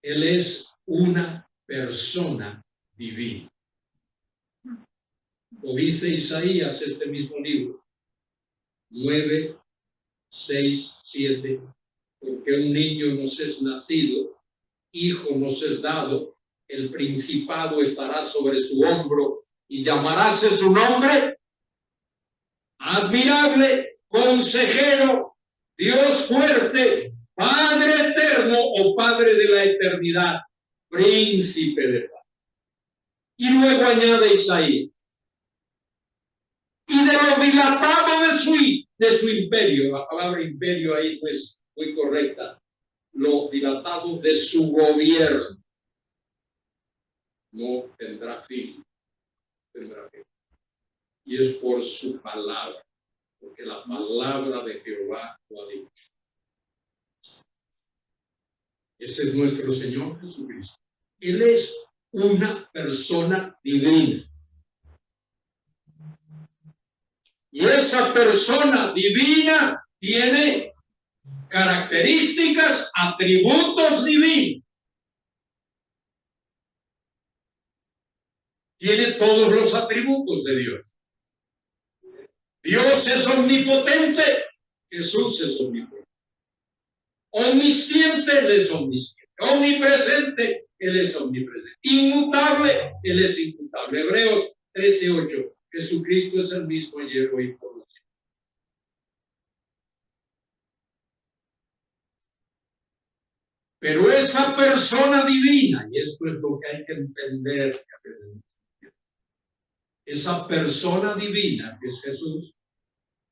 Él es una persona divina. Lo dice Isaías, este mismo libro, 9, 6, 7, porque un niño nos es nacido, hijo nos es dado, el principado estará sobre su hombro y llamaráse su nombre admirable, consejero, Dios fuerte, Padre eterno o Padre de la eternidad, príncipe de paz. Y luego añade Isaías: y de lo dilatado de su imperio, la palabra imperio ahí no es muy correcta, lo dilatado de su gobierno, no tendrá fin, tendrá fin. Y es por su palabra, porque la palabra de Jehová lo ha dicho. Ese es nuestro Señor Jesucristo. Él es una persona divina. Y esa persona divina tiene características, atributos divinos. Tiene todos los atributos de Dios. Dios es omnipotente, Jesús es omnipotente. Omnisciente, Él es omnisciente. Omnipresente, Él es omnipresente. Inmutable, Él es inmutable. Hebreos 13:8. Jesucristo es el mismo ayer, hoy y por los siglos. Pero esa persona divina, y esto es lo que hay que entender, esa persona divina, que es Jesús,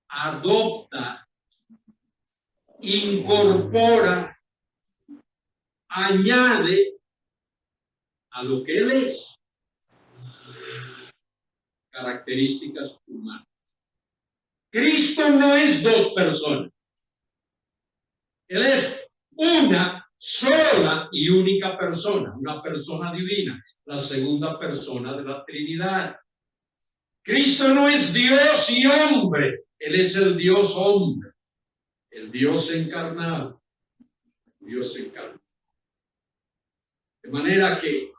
adopta, incorpora, añade a lo que Él es características humanas. Cristo no es dos personas. Él es una sola y única persona, una persona divina, la segunda persona de la Trinidad. Cristo no es Dios y hombre, Él es el Dios hombre, el Dios encarnado, Dios encarnado. De manera que,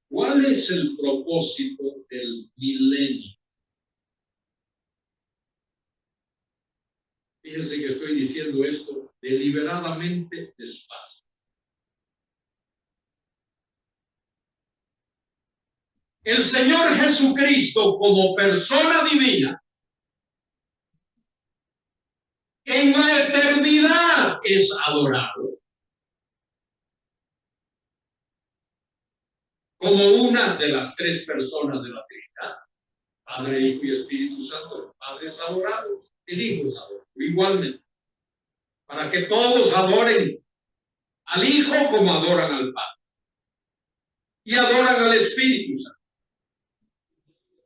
¿cuál es el propósito del milenio? Fíjense que estoy diciendo esto deliberadamente despacio. El Señor Jesucristo como persona divina en la eternidad es adorado como una de las tres personas de la Trinidad, Padre, Hijo y Espíritu Santo. El Padre es adorado, el Hijo es adorado, igualmente, para que todos adoren al Hijo como adoran al Padre y adoran al Espíritu Santo.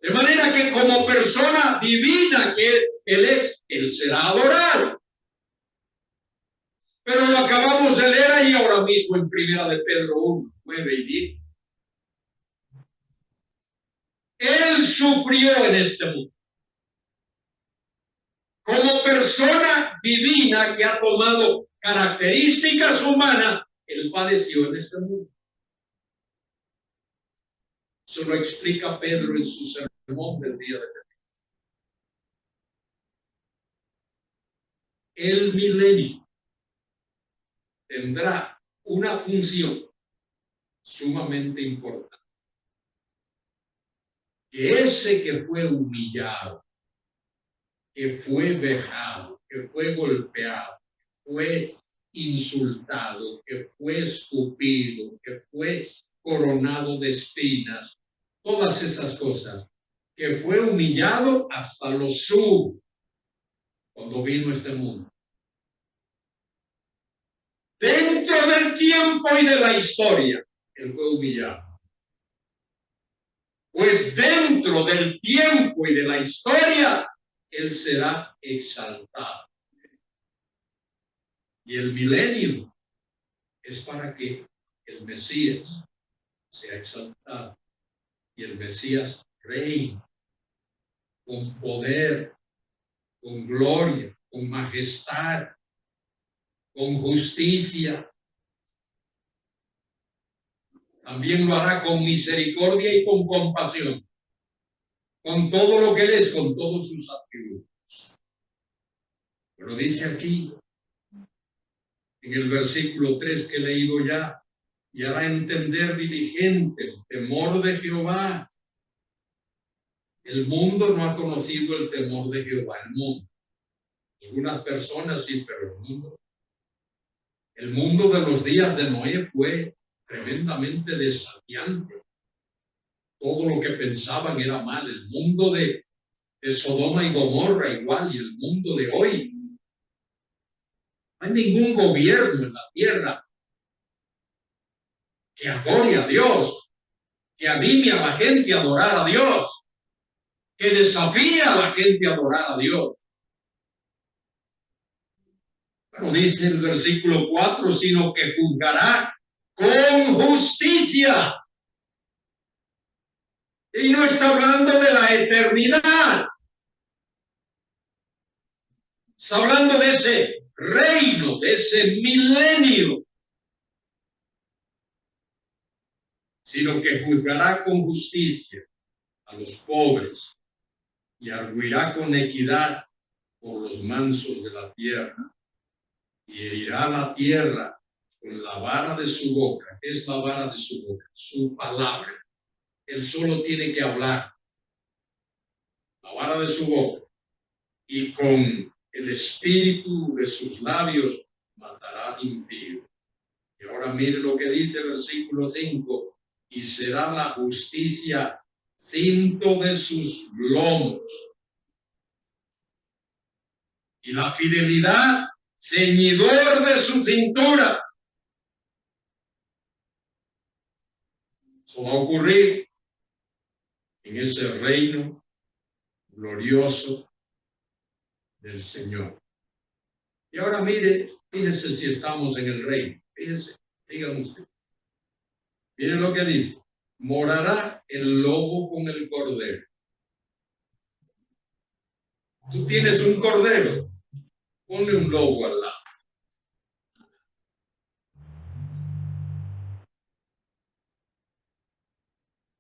De manera que como persona divina que Él es, Él será adorado. Pero lo acabamos de leer ahí ahora mismo en Primera de Pedro 1, 9 y 10. Él sufrió en este mundo. Como persona divina que ha tomado características humanas, Él padeció en este mundo. Eso lo explica Pedro en su sermón del día de hoy. El milenio tendrá una función sumamente importante. Que ese que fue humillado, que fue vejado, que fue golpeado, fue insultado, que fue escupido, que fue coronado de espinas, todas esas cosas, que fue humillado hasta lo sumo cuando vino a este mundo. Dentro del tiempo y de la historia, él fue humillado. Pues dentro del tiempo y de la historia, él será exaltado. Y el milenio es para que el Mesías sea exaltado y el Mesías reine con poder, con gloria, con majestad, con justicia. También lo hará con misericordia y con compasión, con todo lo que él es, con todos sus atributos. Pero dice aquí, en el versículo 3 que he leído ya, y hará entender diligente el temor de Jehová. El mundo no ha conocido el temor de Jehová, el mundo. Algunas personas sí, pero el mundo de los días de Noé fue tremendamente desafiante. Todo lo que pensaban era mal. El mundo de Sodoma y Gomorra igual, y el mundo de hoy. No hay ningún gobierno en la tierra que adore a Dios, que anime a la gente a adorar a Dios, que desafíe a la gente a adorar a Dios. Bueno, dice el versículo 4, sino que juzgará con justicia. Y no está hablando de la eternidad. Está hablando de ese reino, de ese milenio. Sino que juzgará con justicia a los pobres y arguirá con equidad por los mansos de la tierra. Y herirá la tierra con la vara de su boca. ¿Qué es la vara de su boca? Su palabra. Él solo tiene que hablar. La vara de su boca. Y con el espíritu de sus labios matará al impío. Y ahora mire lo que dice el versículo 5. Y será la justicia cinto de sus lomos. Y la fidelidad ceñidor de su cintura. Eso va a ocurrir en ese reino glorioso del Señor. Y ahora mire, fíjese si estamos en el reino. Fíjese, dígame usted. Mire lo que dice. Morará el lobo con el cordero. Tú tienes un cordero, ponle un lobo al lado.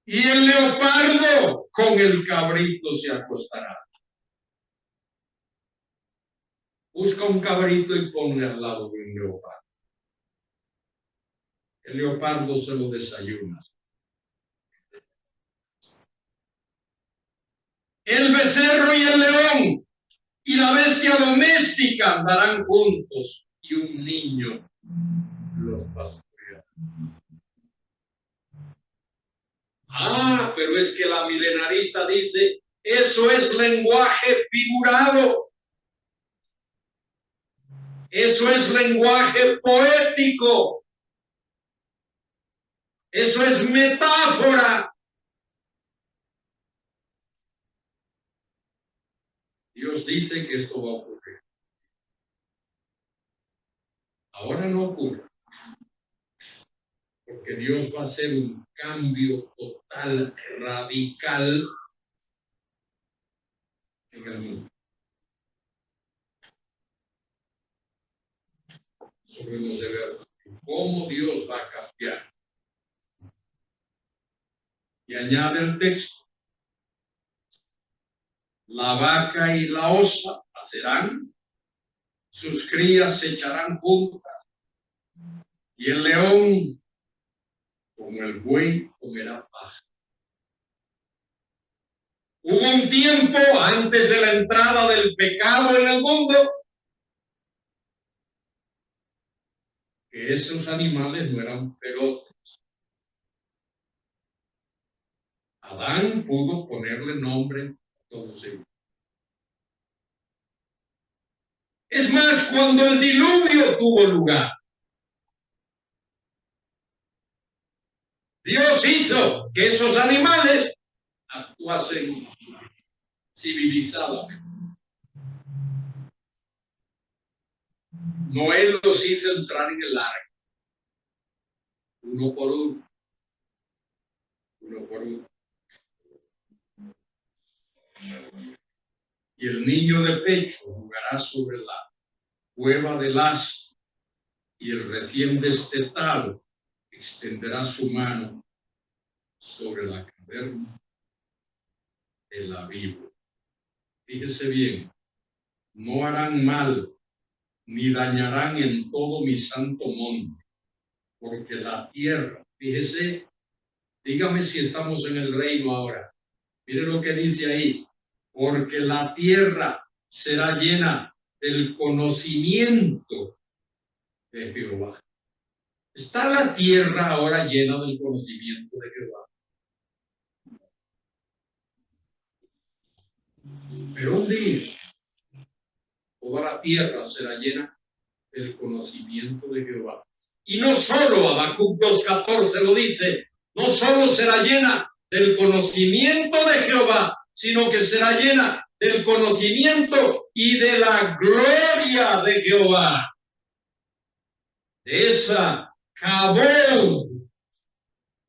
Y el leopardo con el cabrito se acostará. Busca un cabrito y ponle al lado de un leopardo. El leopardo se lo desayuna. El becerro y el león y la bestia doméstica andarán juntos, y un niño los pastoreará. Ah, pero es que la milenarista dice, eso es lenguaje figurado. Eso es lenguaje poético. Eso es metáfora. Dios dice que esto va a ocurrir. Ahora no ocurre. Porque Dios va a hacer un cambio total, radical en el mundo. Eso debemos de ver cómo Dios va a cambiar. Y añade el texto. La vaca y la osa nacerán, sus crías se echarán juntas, y el león, como el buey, comerá paja. Hubo un tiempo antes de la entrada del pecado en el mundo que esos animales no eran feroces. Adán pudo ponerle nombre a todos ellos. Es más, cuando el diluvio tuvo lugar, Dios hizo que esos animales actuasen civilizadamente. Noé los hizo entrar en el arca, uno por uno, uno por uno. Y el niño de pecho jugará sobre la cueva del asno, y el recién destetado extenderá su mano sobre la caverna de la víbora. Fíjese bien, no harán mal ni dañarán en todo mi santo monte, porque la tierra, fíjese, dígame si estamos en el reino ahora. Mire lo que dice ahí, porque la tierra será llena del conocimiento de Jehová. ¿Está la tierra ahora llena del conocimiento de Jehová? Pero un día toda la tierra será llena del conocimiento de Jehová. Y no solo, Habacuc 2:14 lo dice, no solo será llena del conocimiento de Jehová, sino que será llena del conocimiento y de la gloria de Jehová. De esa cabod,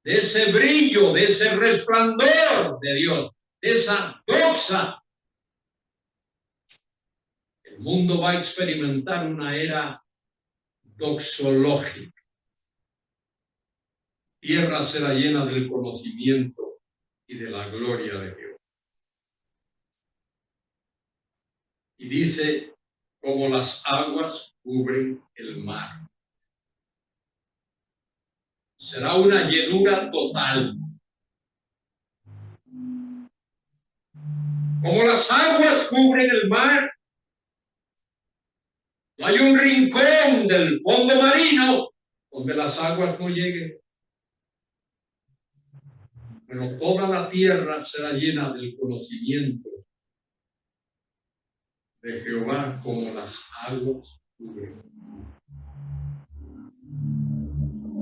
de ese brillo, de ese resplandor de Dios, de esa doxa. El mundo va a experimentar una era doxológica. Tierra será llena del conocimiento y de la gloria de Dios. Y dice, como las aguas cubren el mar. Será una llenura total. Como las aguas cubren el mar, no hay un rincón del fondo marino donde las aguas no lleguen. Pero toda la tierra será llena del conocimiento de Jehová como las aguas cubren.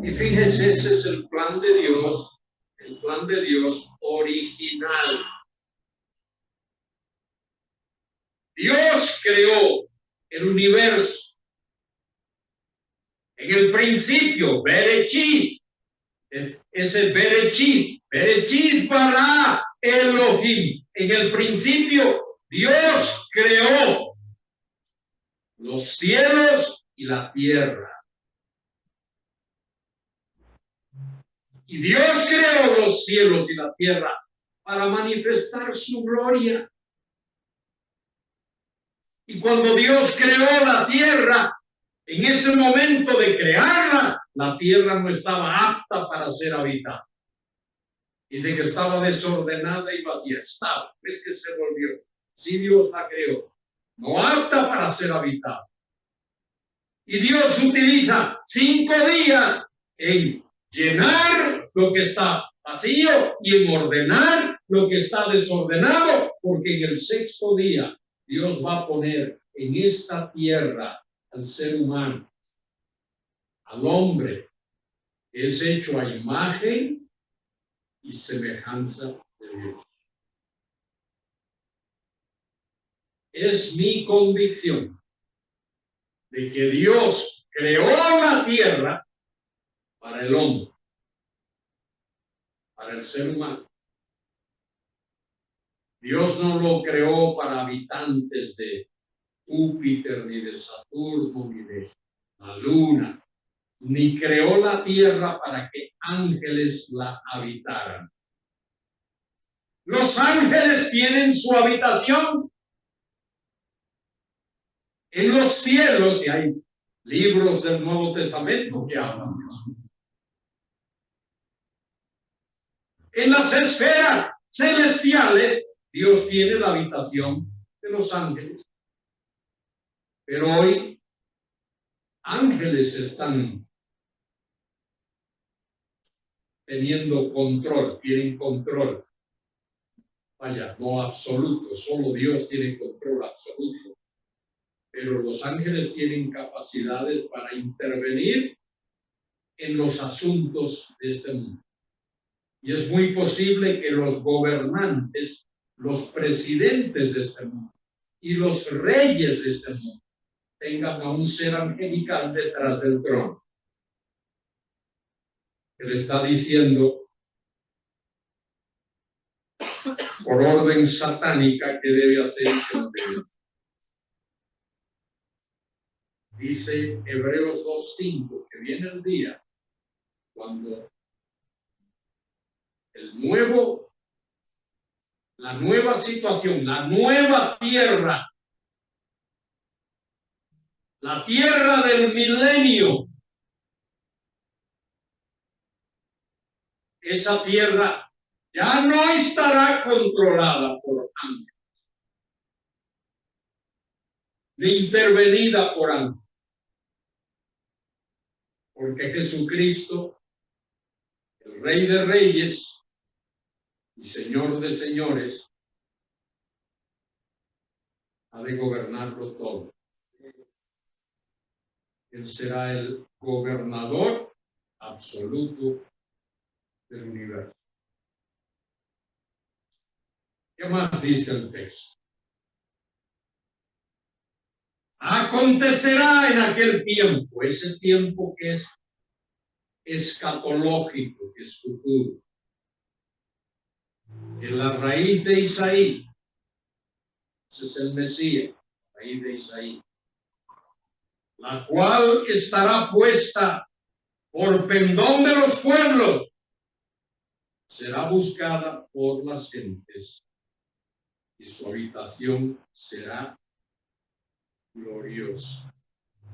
Y fíjese, ese es el plan de Dios original. Dios creó el universo. En el principio, Bereshit, ese Bereshit bara Elohim. En el principio, Dios creó los cielos y la tierra. Y Dios creó los cielos y la tierra para manifestar su gloria. Y cuando Dios creó la tierra, en ese momento de crearla, la tierra no estaba apta para ser habitada. Dice que estaba desordenada y vacía. Estaba, es que se volvió. Sí, Dios la creó. No apta para ser habitada. Y Dios utiliza 5 días en llenar lo que está vacío y en ordenar lo que está desordenado, porque en el 6º día Dios va a poner en esta tierra al ser humano, al hombre, que es hecho a imagen y semejanza de Dios. Es mi convicción de que Dios creó la tierra para el hombre, para el ser humano. Dios no lo creó para habitantes de Júpiter, ni de Saturno, ni de la Luna, ni creó la tierra para que ángeles la habitaran. Los ángeles tienen su habitación en los cielos, y hay libros del Nuevo Testamento que hablan de eso. En las esferas celestiales, Dios tiene la habitación de los ángeles. Pero hoy, ángeles están teniendo control, tienen control. Vaya, no absoluto, solo Dios tiene control absoluto. Pero los ángeles tienen capacidades para intervenir en los asuntos de este mundo. Y es muy posible que los gobernantes, los presidentes de este mundo y los reyes de este mundo tengan a un ser angelical detrás del trono, que le está diciendo por orden satánica que debe hacer y que no debe hacer. Dice Hebreos 2:5 que viene el día cuando la nueva situación, la nueva tierra, la tierra del milenio, esa tierra ya no estará controlada por ángeles, ni intervenida por ángeles, porque Jesucristo, el Rey de Reyes y Señor de Señores, ha de gobernarlo todo. Él será el gobernador absoluto del universo. ¿Qué más dice el texto? Acontecerá en aquel tiempo, ese tiempo que es escatológico, que es futuro, en la raíz de Isaí, ese es el Mesías, la raíz de Isaí, la cual estará puesta por pendón de los pueblos, será buscada por las gentes y su habitación será gloriosa.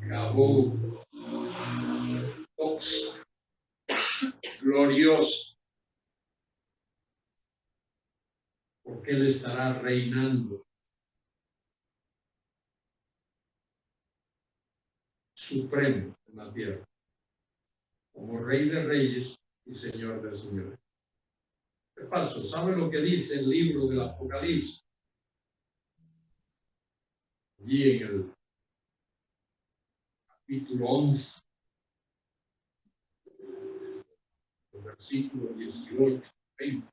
Gabú, Ox, gloriosa, porque él estará reinando supremo en la tierra, como Rey de Reyes y Señor de Señores. ¿Qué pasó? ¿Sabe lo que dice el libro del Apocalipsis? Allí en el capítulo 11, versículo 18, 20.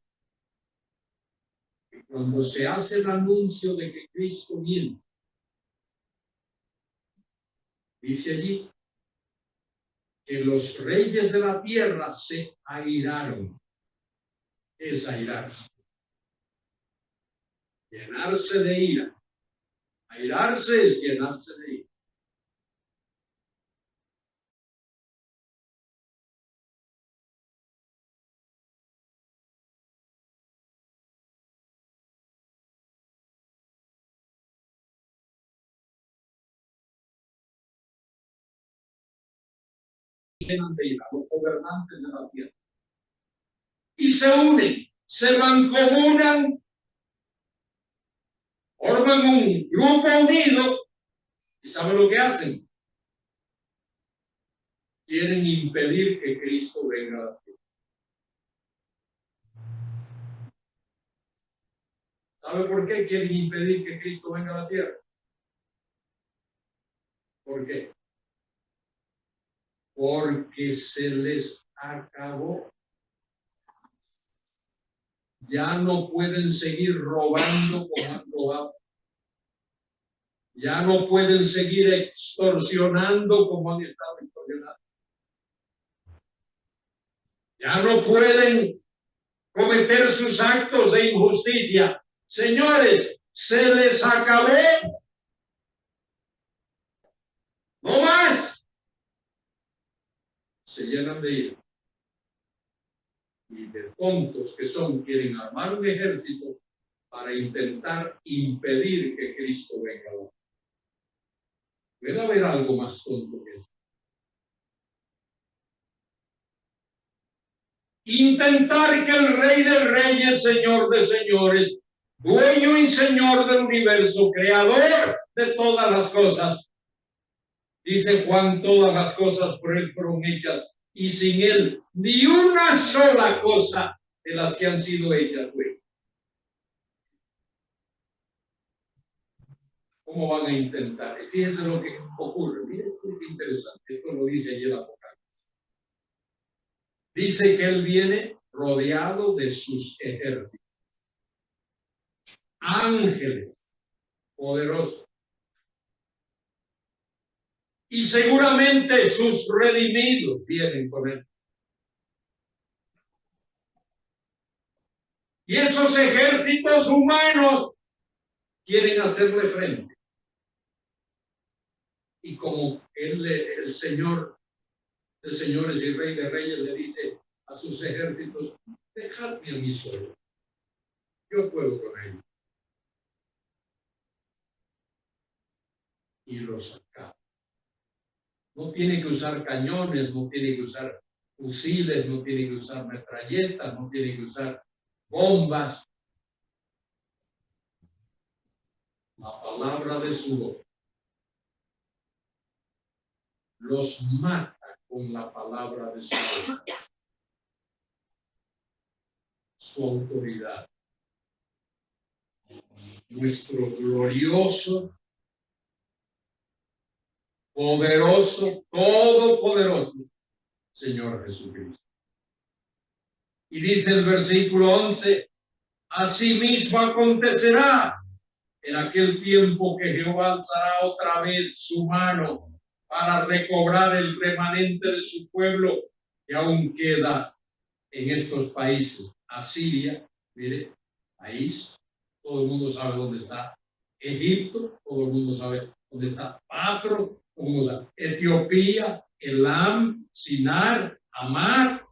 Que cuando se hace el anuncio de que Cristo viene, dice allí que los reyes de la tierra se airaron. ¿Qué es airarse? Llenarse de ira. Airarse es llenarse de ira. Llenan de ira los gobernantes de la tierra y se unen se mancomunan, forman un grupo unido y ¿saben lo que hacen? Quieren impedir que Cristo venga a la tierra. ¿Sabe por qué quieren impedir que Cristo venga a la tierra? ¿Por qué? Porque se les acabó. Ya no pueden seguir robando como han robado. Ya no pueden seguir extorsionando como han estado extorsionando. Ya no pueden cometer sus actos de injusticia. Señores, se les acabó. No más. Se llenan de ira. Y de tontos que son, quieren armar un ejército para intentar impedir que Cristo venga. Puede haber algo más tonto que eso. Intentar que el Rey de Reyes, Señor de Señores, dueño y Señor del universo, creador de todas las cosas. Dice Juan, todas las cosas por él fueron hechas, y sin él ni una sola cosa de las que han sido hechas fue. ¿Cómo van a intentar? Fíjense lo que ocurre. Miren qué interesante. Esto lo dice allí el Apocalipsis. Dice que él viene rodeado de sus ejércitos. Ángeles poderosos. Y seguramente sus redimidos vienen con él. Y esos ejércitos humanos quieren hacerle frente. Y como él, el Señor de señores y Rey de Reyes, le dice a sus ejércitos, dejadme a mí solo. Yo puedo con ellos. Y los acaba. No tiene que usar cañones, no tiene que usar fusiles, no tiene que usar metralletas, no tiene que usar bombas. La palabra de su voz los mata con la palabra de su voz. Su autoridad. Nuestro glorioso, poderoso, todopoderoso Señor Jesucristo. Y dice el versículo 11, asimismo acontecerá en aquel tiempo que Jehová alzará otra vez su mano para recobrar el remanente de su pueblo que aún queda en estos países. Asiria, mire, país, todo el mundo sabe dónde está. Egipto, todo el mundo sabe dónde está. Patro, todo el mundo sabe. Etiopía, Elam, Sinar, Amar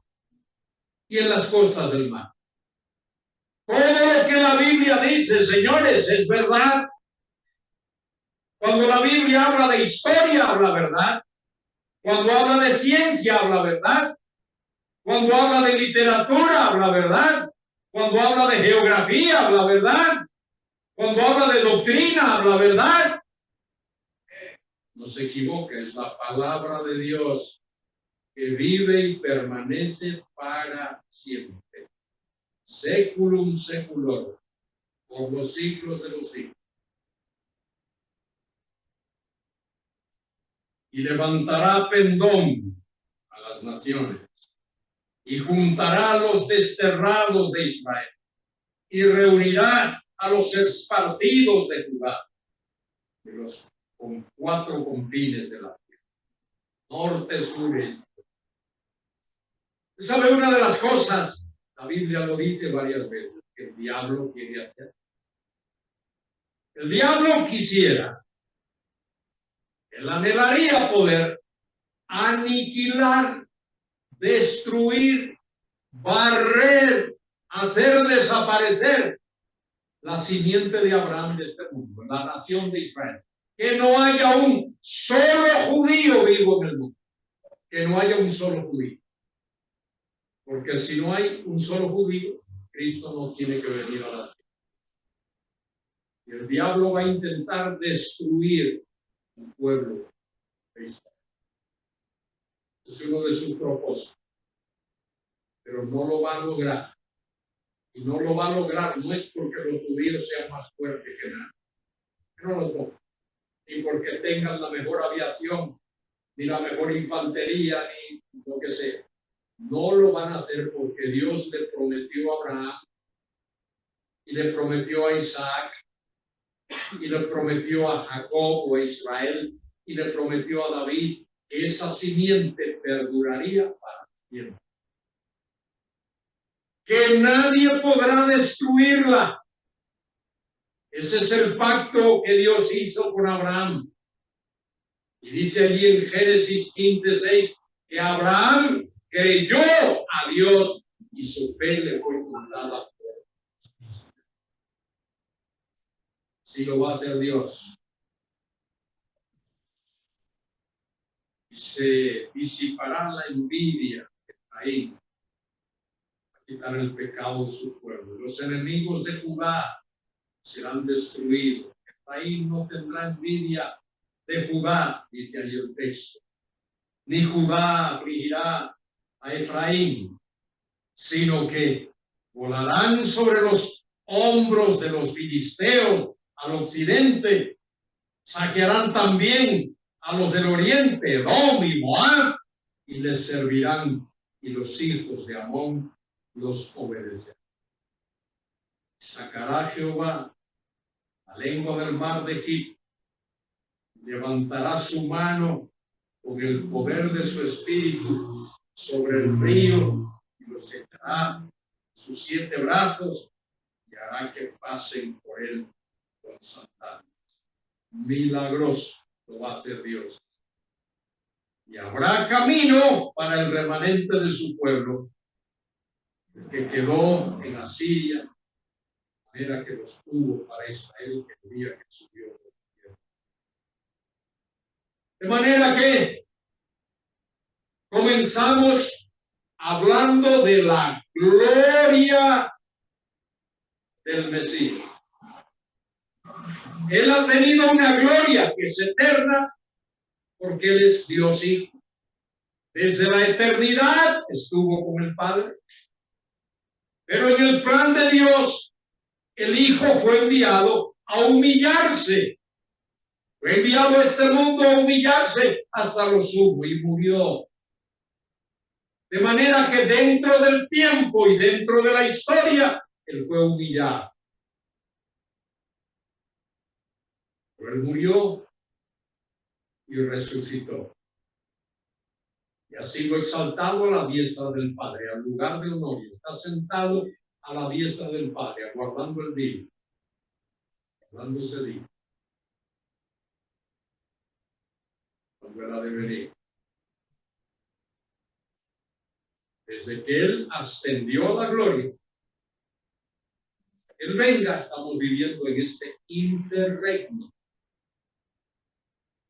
y en las costas del mar. Todo lo que la Biblia dice, señores, es verdad. Cuando la Biblia habla de historia, habla verdad. Cuando habla de ciencia, habla verdad. Cuando habla de literatura, habla verdad. Cuando habla de geografía, habla verdad. Cuando habla de doctrina, habla verdad. No se equivoque, es la palabra de Dios que vive y permanece para siempre. Seculum seculorum, por los siglos de los siglos. Y levantará pendón a las naciones y juntará a los desterrados de Israel y reunirá a los esparcidos de Judá, de los cuatro confines de la tierra, norte, sur, este. ¿Sabe una de las cosas? La Biblia lo dice varias veces, que el diablo quiere hacer. El diablo quisiera, él anhelaría poder aniquilar, destruir, barrer, hacer desaparecer la simiente de Abraham de este mundo, la nación de Israel. Que no haya un solo judío vivo en el mundo. Que no haya un solo judío. Porque si no hay un solo judío, Cristo no tiene que venir a la tierra. Y el diablo va a intentar destruir el pueblo de Israel. Es uno de sus propósitos. Pero no lo va a lograr. Y no lo va a lograr no es porque los judíos sean más fuertes que nada. No lo son. Ni porque tengan la mejor aviación, ni la mejor infantería, ni lo que sea. No lo van a hacer porque Dios le prometió a Abraham, y le prometió a Isaac, y le prometió a Jacob o a Israel, y le prometió a David que esa simiente perduraría para siempre. Que nadie podrá destruirla. Ese es el pacto que Dios hizo con Abraham. Y dice allí en Génesis 15:6 que Abraham creyó a Dios y su fe le fue contada por justicia. Sí lo va a hacer Dios. Y se disipará la envidia de Efraín, a quitar el pecado de su pueblo. Los enemigos de Judá serán destruidos. Efraín no tendrá envidia de Judá, dice allí el texto. Ni Judá afligirá a Efraín, sino que volarán sobre los hombros de los filisteos al occidente, saquearán también a los del oriente, Edom y Moab, y les servirán, y los hijos de Amón los obedecerán. Sacará Jehová la lengua del mar de Egipto, levantará su mano con el poder de su espíritu sobre el río, y los echará sus 7 brazos, y hará que pasen por él con sandalias. Milagroso lo va a hacer Dios. Y habrá camino para el remanente de su pueblo, que quedó en Asiria, de manera que los tuvo para Israel que el día que subió. De manera que comenzamos hablando de la gloria del Mesías. Él ha tenido una gloria que es eterna porque Él es Dios Hijo. Desde la eternidad estuvo con el Padre. Pero en el plan de Dios, el Hijo fue enviado a humillarse. Fue enviado a este mundo a humillarse hasta lo sumo y murió. De manera que dentro del tiempo y dentro de la historia, Él fue humillado. Pero Él murió y resucitó. Y ha sido exaltado a la diestra del Padre, al lugar de honor, y está sentado a la diestra del Padre, aguardando el día, aguardando ese día, cuando Él ha de venir. Desde que Él ascendió a la gloria, Él venga, estamos viviendo en este interregno.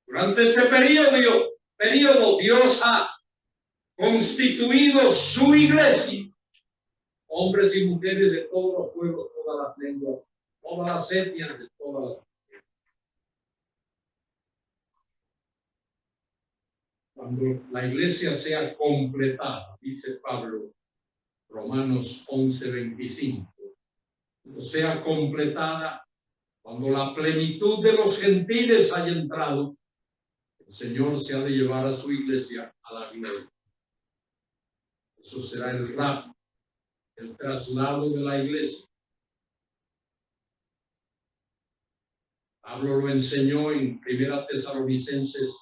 Durante este periodo, Dios ha constituido su iglesia, hombres y mujeres de todos los pueblos, todas las lenguas, todas las etnias, de todas las. Cuando la iglesia sea completada, dice Pablo, Romanos 11:25, cuando sea completada, cuando la plenitud de los gentiles haya entrado, el Señor se ha de llevar a su iglesia a la gloria. Eso será el rapto, el traslado de la iglesia. Pablo lo enseñó en 1 Tesalonicenses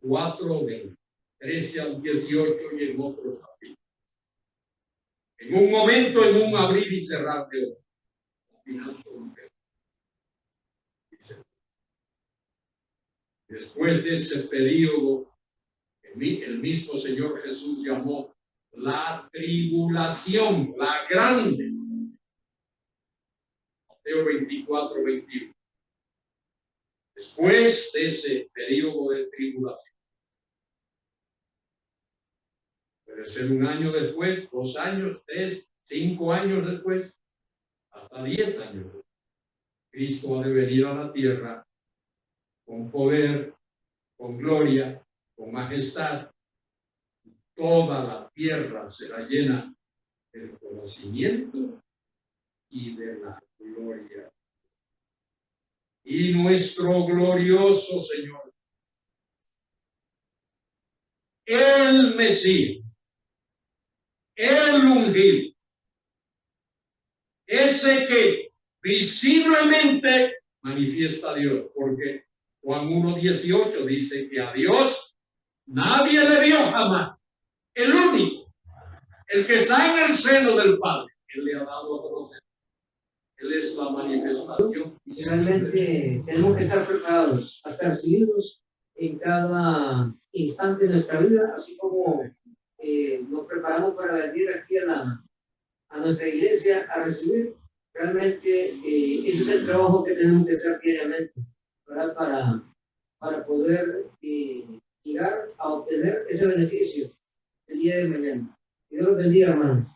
4, del 13 al 18 y en otros capítulos. En un momento, en un abrir y cerrar de ojos. Después de ese periodo, el mismo Señor Jesús llamó la tribulación, la grande. Mateo 24:21. Después de ese periodo de tribulación, puede ser un año después, 2 años, 3, 5 años después, a 10 años. Cristo ha de venir a la tierra con poder, con gloria, con majestad. Toda la tierra será llena del conocimiento y de la gloria. Y nuestro glorioso Señor, el Mesías, el ungido, ese que visiblemente manifiesta a Dios, porque Juan 1:18 dice que a Dios nadie le vio jamás. El único, el que está en el seno del Padre, Él le ha dado a conocer. Él es la manifestación. Realmente tenemos que estar preparados, apercibidos en cada instante de nuestra vida, así como nos preparamos para venir aquí a nuestra iglesia a recibir. Realmente ese es el trabajo que tenemos que hacer diariamente, ¿verdad? Para poder llegar a obtener ese beneficio el día de mañana. Que Dios los bendiga, hermanos.